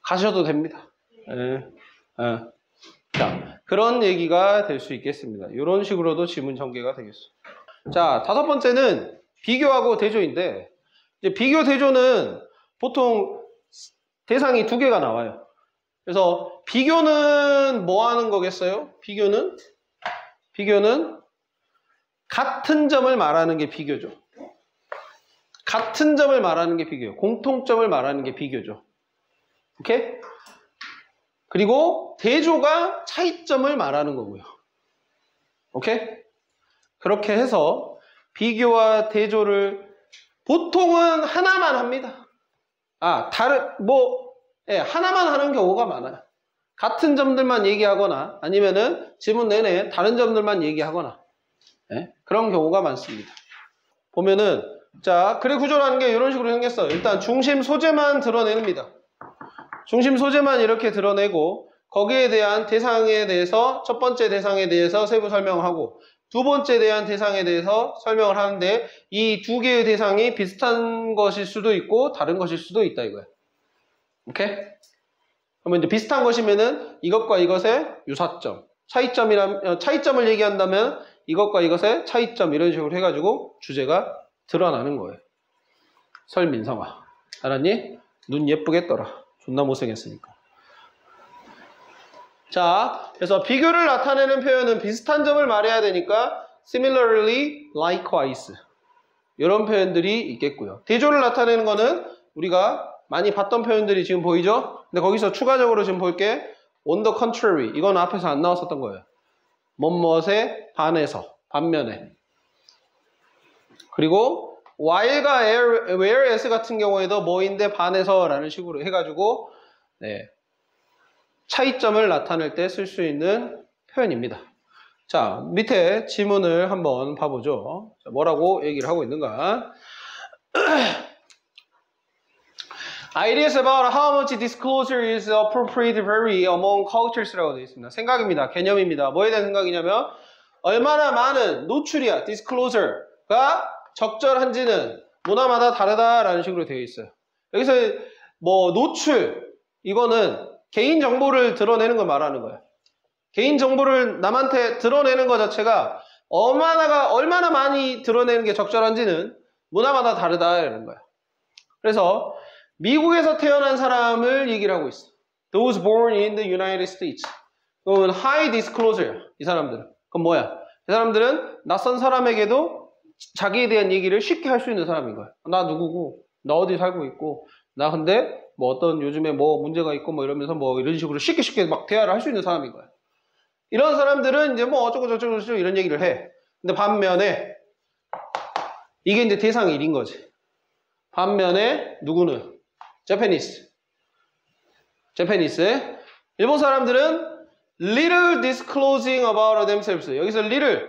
가셔도 됩니다. 네. 자, 그런 얘기가 될 수 있겠습니다. 이런 식으로도 지문 전개가 되겠어. 자, 다섯 번째는 비교하고 대조인데, 이제 비교 대조는 보통 대상이 두 개가 나와요. 그래서 비교는 뭐 하는 거겠어요? 비교는 같은 점을 말하는 게 비교죠. 같은 점을 말하는 게 비교예요. 공통점을 말하는 게 비교죠. 오케이? 그리고 대조가 차이점을 말하는 거고요. 오케이? 그렇게 해서 비교와 대조를 보통은 하나만 합니다. 하나만 하는 경우가 많아요. 같은 점들만 얘기하거나 아니면은 지문 내내 다른 점들만 얘기하거나 그런 경우가 많습니다. 보면은 자, 그래 구조라는 게 이런 식으로 생겼어요. 일단 중심 소재만 드러냅니다. 중심 소재만 이렇게 드러내고 거기에 대한 대상에 대해서 첫 번째 대상에 대해서 세부 설명하고 두 번째 대한 대상에 대해서 설명을 하는데 이 두 개의 대상이 비슷한 것일 수도 있고 다른 것일 수도 있다 이거야. 오케이? 그러면 이제 비슷한 것이면은 이것과 이것의 유사점, 차이점을 얘기한다면 이것과 이것의 차이점 이런 식으로 해가지고 주제가 드러나는 거예요. 설민성아, 알았니? 눈 예쁘게 떠라. 존나 못생겼으니까. 자, 그래서 비교를 나타내는 표현은 비슷한 점을 말해야 되니까 similarly, likewise 이런 표현들이 있겠고요. 대조를 나타내는 거는 우리가 많이 봤던 표현들이 지금 보이죠? 근데 거기서 추가적으로 지금 볼게 on the contrary, 이건 앞에서 안 나왔었던 거예요. 뭐뭇에 반해서, 반면에. 그리고 while과 whereas 같은 경우에도 뭐인데 반해서 라는 식으로 해가지고 차이점을 나타낼 때 쓸 수 있는 표현입니다. 자, 밑에 지문을 한번 봐보죠. 자, 뭐라고 얘기를 하고 있는가? Ideas about how much disclosure is appropriate vary among cultures라고 되어 있습니다. 생각입니다. 개념입니다. 뭐에 대한 생각이냐면 얼마나 많은 노출이야, disclosure가 적절한지는 문화마다 다르다라는 식으로 되어 있어요. 여기서 뭐 노출, 이거는 개인정보를 드러내는 걸 말하는 거예요. 개인정보를 남한테 드러내는 것 자체가 얼마나 많이 드러내는 게 적절한지는 문화마다 다르다라는 거야. 그래서 미국에서 태어난 사람을 얘기를 하고 있어. Those born in the United States. 그러면 high disclosure야. 이 사람들은. 그럼 뭐야? 이 사람들은 낯선 사람에게도 자기에 대한 얘기를 쉽게 할 수 있는 사람인 거야. 나 누구고, 나 어디 살고 있고, 나 근데 뭐 어떤 요즘에 뭐 문제가 있고 뭐 이러면서 뭐 이런 식으로 쉽게 막 대화를 할 수 있는 사람인 거야. 이런 사람들은 이제 뭐 어쩌고 저쩌고 이런 얘기를 해. 근데 반면에 이게 이제 대상 1인 거지. 반면에 누구는? Japanese. 일본 사람들은 little disclosing about themselves. 여기서 little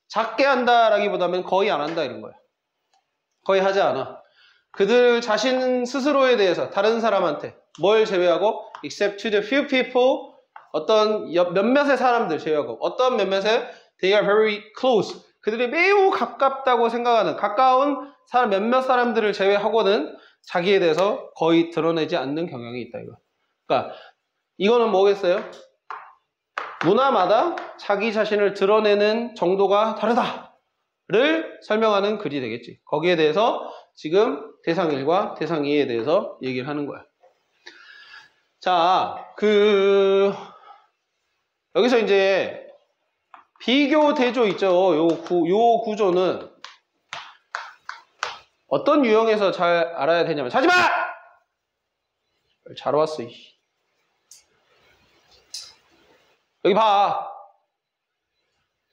작게 한다라기보다는 거의 안 한다 이런 거야. 거의 하지 않아. 그들 자신 스스로에 대해서 다른 사람한테 뭘 제외하고 except to the few people 어떤 몇몇의 사람들 제외하고 어떤 몇몇의 they are very close 그들이 매우 가깝다고 생각하는 가까운 사람 몇몇 사람들을 제외하고는 자기에 대해서 거의 드러내지 않는 경향이 있다 이거. 그러니까 이거는 뭐겠어요? 문화마다 자기 자신을 드러내는 정도가 다르다를 설명하는 글이 되겠지. 거기에 대해서 지금 대상 1과 대상 2에 대해서 얘기를 하는 거야. 자, 여기서 이제 비교 대조 있죠. 요 구조는 어떤 유형에서 잘 알아야 되냐면 자지마! 잘 왔어. 여기 봐.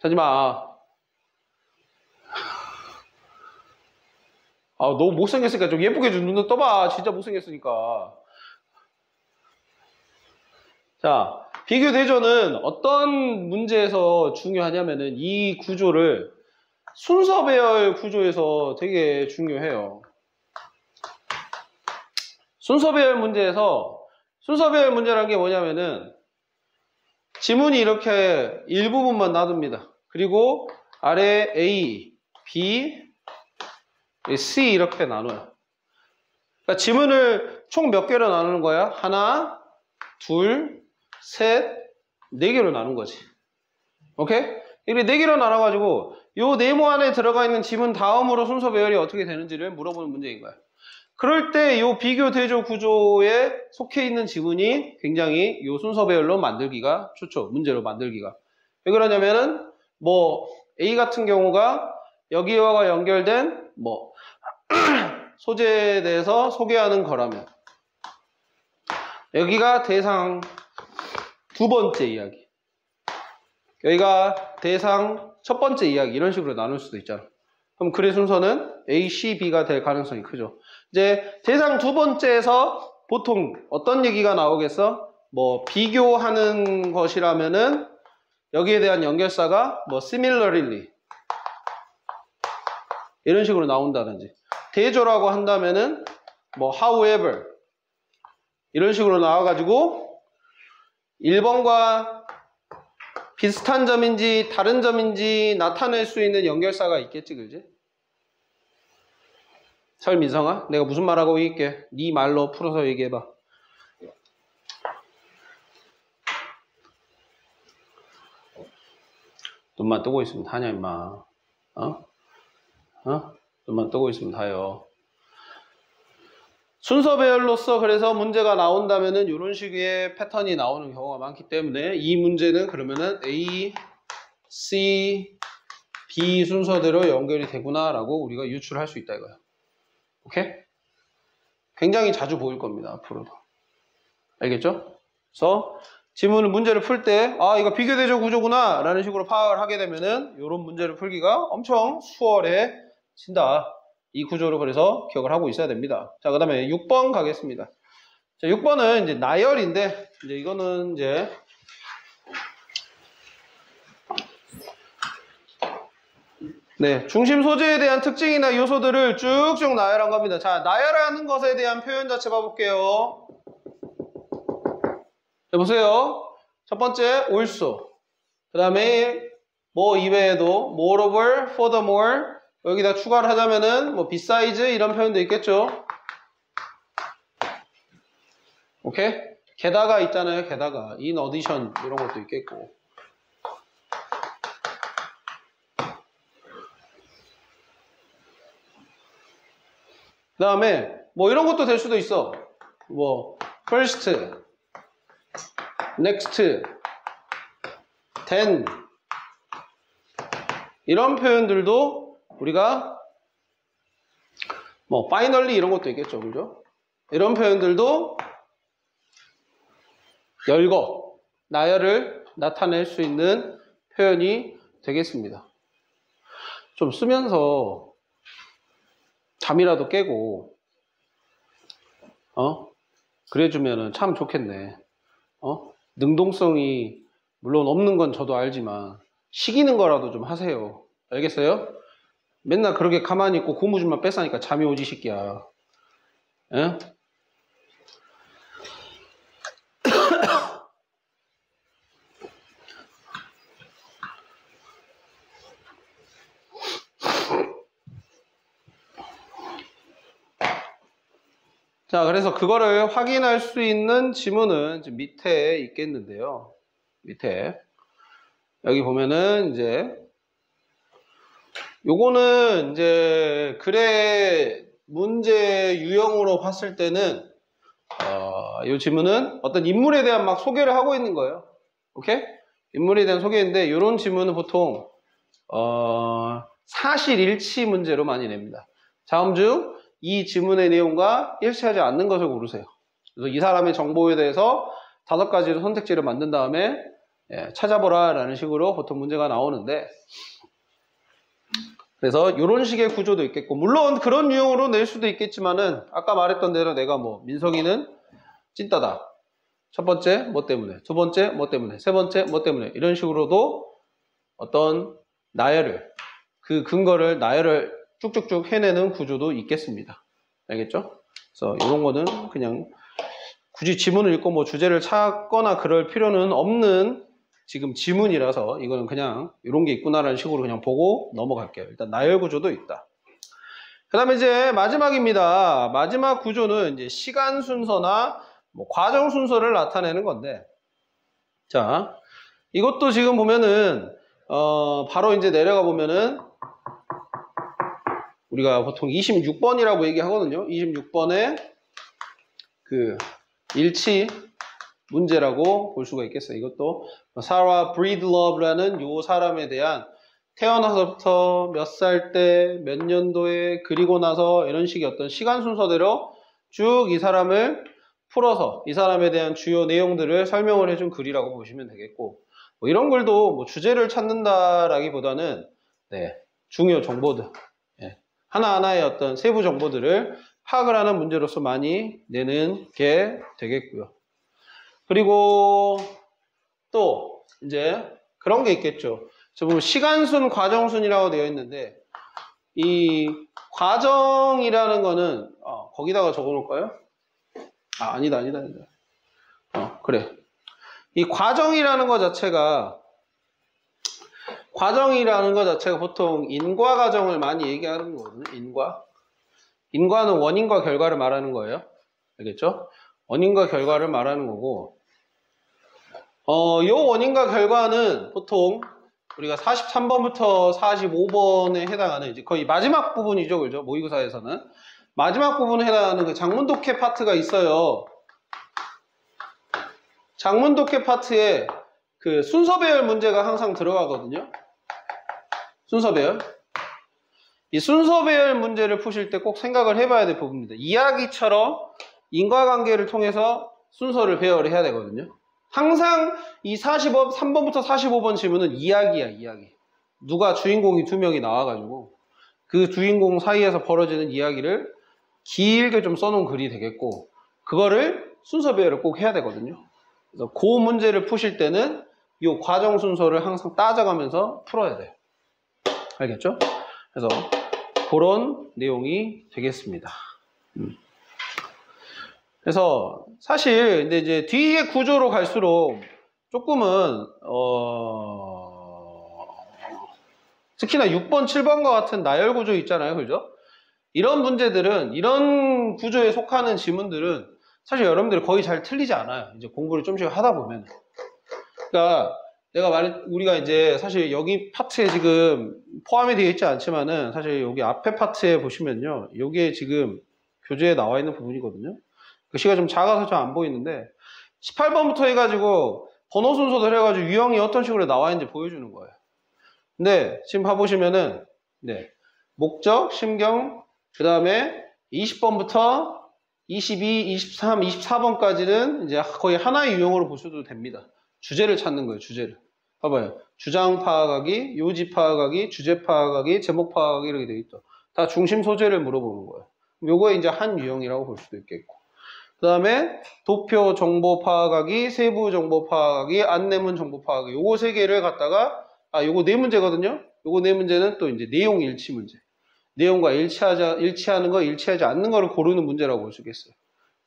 자지마. 너무 못생겼으니까 좀 예쁘게 좀 눈을 떠봐. 진짜 못생겼으니까. 자, 비교 대조는 어떤 문제에서 중요하냐면은 이 구조를 순서 배열 구조에서 되게 중요해요. 순서 배열 문제라는 게 뭐냐면은 지문이 이렇게 일부분만 놔둡니다. 그리고 아래 A, B, C 이렇게 나눠요. 그러니까 지문을 총 몇 개로 나누는 거야? 하나, 둘, 셋, 네 개로 나눈 거지. 오케이? 이렇게 네 개로 나눠가지고 요 네모 안에 들어가 있는 지문 다음으로 순서 배열이 어떻게 되는지를 물어보는 문제인 거야. 그럴 때 요 비교 대조 구조에 속해 있는 지문이 굉장히 요 순서 배열로 만들기가 좋죠. 문제로 만들기가. 왜 그러냐면은 뭐 A 같은 경우가 여기와 연결된 뭐 소재에 대해서 소개하는 거라면 여기가 대상 두 번째 이야기, 여기가 대상 첫 번째 이야기 이런 식으로 나눌 수도 있잖아. 그럼 글의 순서는 A, C, B가 될 가능성이 크죠. 이제 대상 두 번째에서 보통 어떤 얘기가 나오겠어? 뭐 비교하는 것이라면은 여기에 대한 연결사가 뭐 similarly 이런 식으로 나온다든지, 대조라고 한다면은 뭐 however 이런 식으로 나와가지고 1번과 비슷한 점인지 다른 점인지 나타낼 수 있는 연결사가 있겠지, 그지? 설민성아, 내가 무슨 말하고 있게 네 말로 풀어서 얘기해봐. 눈만 뜨고 있으면 다냐 임마. 눈만 뜨고 있으면 다요. 순서 배열로서 그래서 문제가 나온다면은 이런 식의 패턴이 나오는 경우가 많기 때문에 이 문제는 그러면은 A, C, B 순서대로 연결이 되구나라고 우리가 유출할 수 있다 이거야. 오케이? 굉장히 자주 보일 겁니다, 앞으로도. 알겠죠? 그래서 문제를 풀 때, 이거 비교대조 구조구나 라는 식으로 파악을 하게 되면은 이런 문제를 풀기가 엄청 수월해진다. 이 구조를 그래서 기억을 하고 있어야 됩니다. 자, 그 다음에 6번 가겠습니다. 자, 6번은 이제 나열인데, 이제 이거는 이제, 네, 중심 소재에 대한 특징이나 요소들을 쭉쭉 나열한 겁니다. 자, 나열하는 것에 대한 표현 자체 봐볼게요. 자, 보세요. 첫 번째, also. 그 다음에 뭐 이외에도 moreover, furthermore, 여기다 추가를 하자면은 뭐 besides 이런 표현도 있겠죠. 오케이? 게다가 있잖아요. 게다가 in addition 이런 것도 있겠고. 그 다음에 뭐 이런 것도 될 수도 있어. 뭐 first, next, then 이런 표현들도 우리가 뭐 finally 이런 것도 있겠죠, 그죠? 이런 표현들도 열거, 나열을 나타낼 수 있는 표현이 되겠습니다. 좀 쓰면서 잠이라도 깨고 그래주면은 참 좋겠네. 능동성이 물론 없는 건 저도 알지만 시키는 거라도 좀 하세요. 알겠어요? 맨날 그렇게 가만히 있고 고무줄만 뺏으니까 잠이 오지 새끼야. 예? 자, 그래서 그거를 확인할 수 있는 지문은 밑에 있겠는데요. 밑에. 여기 보면은 이제 요거는 이제 글의 문제 유형으로 봤을 때는 이 지문은 어떤 인물에 대한 막 소개를 하고 있는 거예요. 오케이? 인물에 대한 소개인데 이런 지문은 보통 사실 일치 문제로 많이 냅니다. 다음 중 이 지문의 내용과 일치하지 않는 것을 고르세요. 그래서 이 사람의 정보에 대해서 5가지로 선택지를 만든 다음에 찾아보라 라는 식으로 보통 문제가 나오는데, 그래서 이런 식의 구조도 있겠고, 물론 그런 유형으로 낼 수도 있겠지만은 아까 말했던 대로 내가 뭐 민석이는 찐따다, 첫 번째 뭐 때문에, 두 번째 뭐 때문에, 세 번째 뭐 때문에, 이런 식으로도 어떤 나열을, 그 근거를 나열을 쭉쭉쭉 해내는 구조도 있겠습니다. 알겠죠? 그래서 이런 거는 그냥 굳이 지문을 읽고 뭐 주제를 찾거나 그럴 필요는 없는 지금 지문이라서 이거는 그냥 이런 게 있구나라는 식으로 그냥 보고 넘어갈게요. 일단 나열 구조도 있다. 그 다음에 이제 마지막입니다. 마지막 구조는 이제 시간 순서나 뭐 과정 순서를 나타내는 건데, 자, 이것도 지금 보면은 바로 이제 내려가 보면은 우리가 보통 26번이라고 얘기하거든요. 26번에 그 일치 문제라고 볼 수가 있겠어요. 이것도 사라 브리드러브라는 요 사람에 대한 태어나서부터 몇 살 때, 몇 년도에, 그리고 나서 이런 식의 어떤 시간 순서대로 쭉 이 사람을 풀어서 이 사람에 대한 주요 내용들을 설명을 해준 글이라고 보시면 되겠고, 뭐 이런 글도 뭐 주제를 찾는다라기보다는 중요 정보들, 하나하나의 어떤 세부 정보들을 파악을 하는 문제로서 많이 내는 게 되겠고요. 그리고 또 이제 그런 게 있겠죠. 저 보면 시간순, 과정순이라고 되어 있는데, 이 과정이라는 거는 거기다가 적어 놓을까요? 아니다. 그래. 이 과정이라는 것 자체가 보통 인과 과정을 많이 얘기하는 거거든요. 인과는 원인과 결과를 말하는 거예요. 알겠죠? 원인과 결과를 말하는 거고, 요 원인과 결과는 보통 우리가 43번부터 45번에 해당하는 이제 거의 마지막 부분이죠. 그죠? 모의고사에서는. 마지막 부분에 해당하는 그 장문독해 파트가 있어요. 장문독해 파트에 그 순서 배열 문제가 항상 들어가거든요. 순서 배열. 이 순서 배열 문제를 푸실 때 꼭 생각을 해봐야 될 부분입니다. 이야기처럼 인과관계를 통해서 순서를 배열을 해야 되거든요. 항상 이 3번부터 45번 질문은 이야기야, 이야기. 누가 주인공이 2명이 나와가지고 그 주인공 사이에서 벌어지는 이야기를 길게 좀 써놓은 글이 되겠고, 그거를 순서 배열을 꼭 해야 되거든요. 그래서 그 문제를 푸실 때는 이 과정 순서를 항상 따져가면서 풀어야 돼요. 알겠죠? 그래서 그런 내용이 되겠습니다. 그래서 사실 근데 이제 뒤에 구조로 갈수록 조금은 특히나 6번, 7번과 같은 나열 구조 있잖아요. 그죠? 이런 문제들은, 이런 구조에 속하는 지문들은 사실 여러분들이 거의 잘 틀리지 않아요. 이제 공부를 좀씩 하다 보면. 그러니까 우리가 이제 사실 여기 파트에 지금 포함이 되어 있지 않지만은 사실 여기 앞에 파트에 보시면요. 여기에 지금 교재에 나와 있는 부분이거든요. 글씨가 좀 작아서 잘 안 보이는데 18번부터 해가지고 번호 순서대로 해가지고 유형이 어떤 식으로 나와 있는지 보여주는 거예요. 근데 지금 봐보시면은 네, 목적, 심경, 그 다음에 20번부터 22, 23, 24번까지는 이제 거의 하나의 유형으로 보셔도 됩니다. 주제를 찾는 거예요, 주제를. 봐봐요. 주장 파악하기, 요지 파악하기, 주제 파악하기, 제목 파악하기 이렇게 되어 있죠. 다 중심 소재를 물어보는 거예요. 요거에 이제 한 유형이라고 볼 수도 있겠고. 그 다음에 도표 정보 파악하기, 세부 정보 파악하기, 안내문 정보 파악하기. 요거 세 개를 갖다가, 요거 네 문제거든요. 요거 네 문제는 또 이제 내용 일치 문제. 내용과 일치하는 거, 일치하지 않는 거를 고르는 문제라고 볼 수 있겠어요.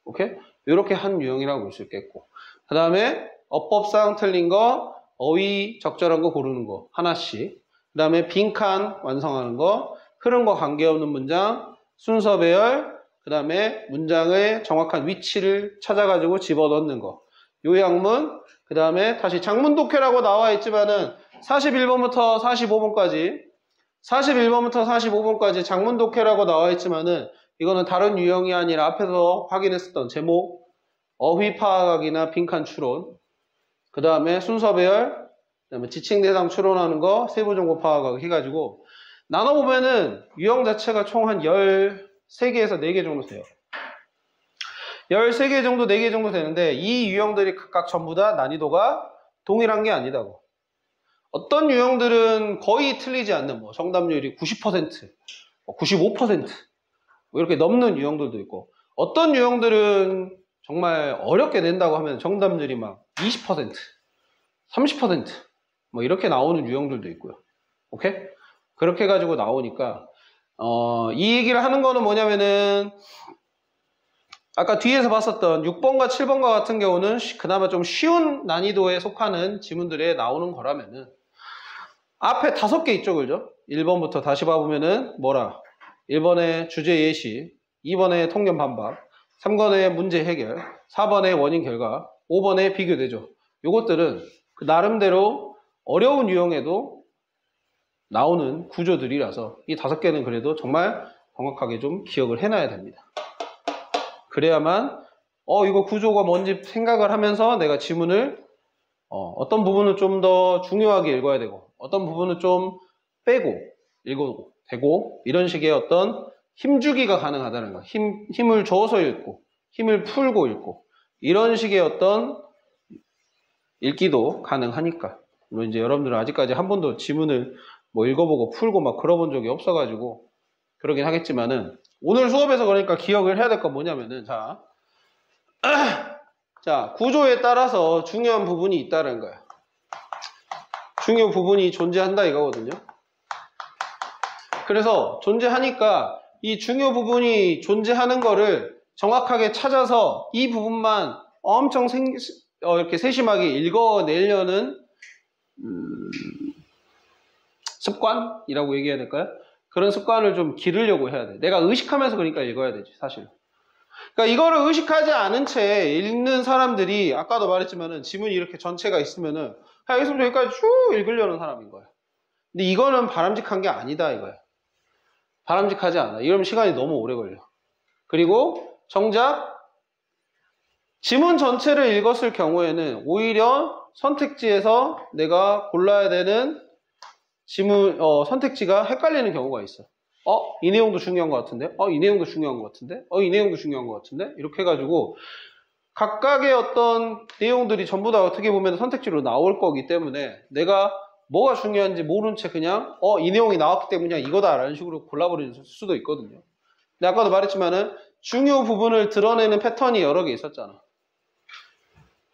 오케이? 요렇게 한 유형이라고 볼 수 있겠고. 그 다음에 어법상 틀린 거, 어휘 적절한 거 고르는 거 하나씩. 그 다음에 빈칸 완성하는 거, 흐름과 관계없는 문장, 순서 배열, 그 다음에 문장의 정확한 위치를 찾아가지고 집어넣는 거. 요약문, 그 다음에 다시 장문 독해라고 나와 있지만은 41번부터 45번까지 장문 독해라고 나와 있지만은 이거는 다른 유형이 아니라 앞에서 확인했었던 제목, 어휘 파악하기나 빈칸 추론, 그 다음에 순서 배열, 그 다음에 지칭 대상 추론하는 거, 세부 정보 파악하기 해가지고 나눠보면은 유형 자체가 총 한 13개에서 4개 정도 돼요. 13개 정도, 4개 정도 되는데 이 유형들이 각각 전부 다 난이도가 동일한 게 아니다고. 어떤 유형들은 거의 틀리지 않는 뭐 정답률이 90%, 95% 뭐 이렇게 넘는 유형들도 있고 어떤 유형들은 정말 어렵게 낸다고 하면 정답률이 막 20%, 30% 뭐 이렇게 나오는 유형들도 있고요. 오케이? 그렇게 해가지고 나오니까 이 얘기를 하는 거는 뭐냐면은 아까 뒤에서 봤었던 6번과 7번과 같은 경우는 그나마 좀 쉬운 난이도에 속하는 지문들에 나오는 거라면은 앞에 5개 있죠, 그죠? 1번부터 다시 봐보면은 뭐라? 1번에 주제 예시, 2번에 통념 반박, 3번에 문제 해결, 4번에 원인 결과, 5번에 비교 대조. 요것들은 그 나름대로 어려운 유형에도 나오는 구조들이라서 이 5개는 그래도 정말 정확하게 좀 기억을 해놔야 됩니다. 그래야만 이거 구조가 뭔지 생각을 하면서 내가 지문을 어떤 부분은 좀 더 중요하게 읽어야 되고 어떤 부분은 좀 빼고 읽어도 되고 이런 식의 어떤 힘주기가 가능하다는 거야. 힘을 줘서 읽고 힘을 풀고 읽고 이런 식의 어떤 읽기도 가능하니까. 물론 이제 여러분들은 아직까지 한 번도 지문을 뭐 읽어보고 풀고 막 걸어본 적이 없어가지고 그러긴 하겠지만은 오늘 수업에서 그러니까 기억을 해야 될 건 뭐냐면은 자 구조에 따라서 중요한 부분이 있다는 거야. 중요 부분이 존재한다 이거거든요. 그래서 존재하니까 이 중요 부분이 존재하는 거를 정확하게 찾아서 이 부분만 엄청 이렇게 세심하게 읽어내려는 습관이라고 얘기해야 될까요? 그런 습관을 좀 기르려고 해야 돼. 내가 의식하면서 그러니까 읽어야 되지, 사실. 그러니까 이거를 의식하지 않은 채 읽는 사람들이 아까도 말했지만은 지문이 이렇게 전체가 있으면은 그냥 여기서부터 여기까지 쭉 읽으려는 사람인 거야. 근데 이거는 바람직한 게 아니다 이거야. 바람직하지 않아. 이러면 시간이 너무 오래 걸려. 그리고 정작 지문 전체를 읽었을 경우에는 오히려 선택지에서 내가 골라야 되는 지문 선택지가 헷갈리는 경우가 있어. 이 내용도 중요한 것 같은데? 이 내용도 중요한 것 같은데? 이 내용도 중요한 것 같은데? 이렇게 해가지고 각각의 어떤 내용들이 전부 다 어떻게 보면 선택지로 나올 거기 때문에 내가 뭐가 중요한지 모른 채 그냥 이 내용이 나왔기 때문에 이거다 라는 식으로 골라버릴 수도 있거든요. 근데 아까도 말했지만은 중요 부분을 드러내는 패턴이 여러 개 있었잖아.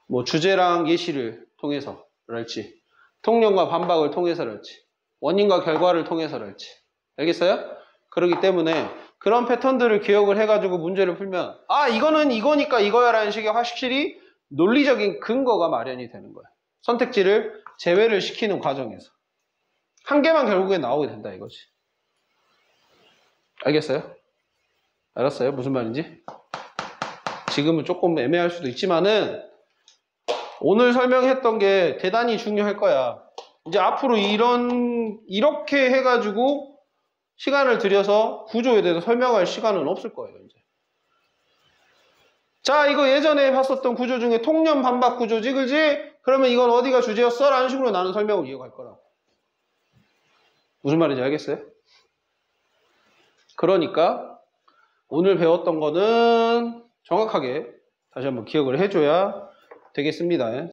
뭐 주제랑 예시를 통해서랄지 통념과 반박을 통해서랄지 원인과 결과를 통해서랄지 알겠어요? 그렇기 때문에 그런 패턴들을 기억을 해가지고 문제를 풀면 이거는 이거니까 이거야 라는 식의 확실히 논리적인 근거가 마련이 되는 거야. 선택지를 제외를 시키는 과정에서 한 개만 결국에 나오게 된다 이거지. 알겠어요? 알았어요? 무슨 말인지? 지금은 조금 애매할 수도 있지만은 오늘 설명했던 게 대단히 중요할 거야. 이제 앞으로 이렇게 해가지고 시간을 들여서 구조에 대해서 설명할 시간은 없을 거예요, 이제. 자, 이거 예전에 봤었던 구조 중에 통념 반박 구조지, 그지? 그러면 이건 어디가 주제였어? 라는 식으로 나는 설명을 이어갈 거라고. 무슨 말인지 알겠어요? 그러니까 오늘 배웠던 거는 정확하게 다시 한번 기억을 해줘야 되겠습니다.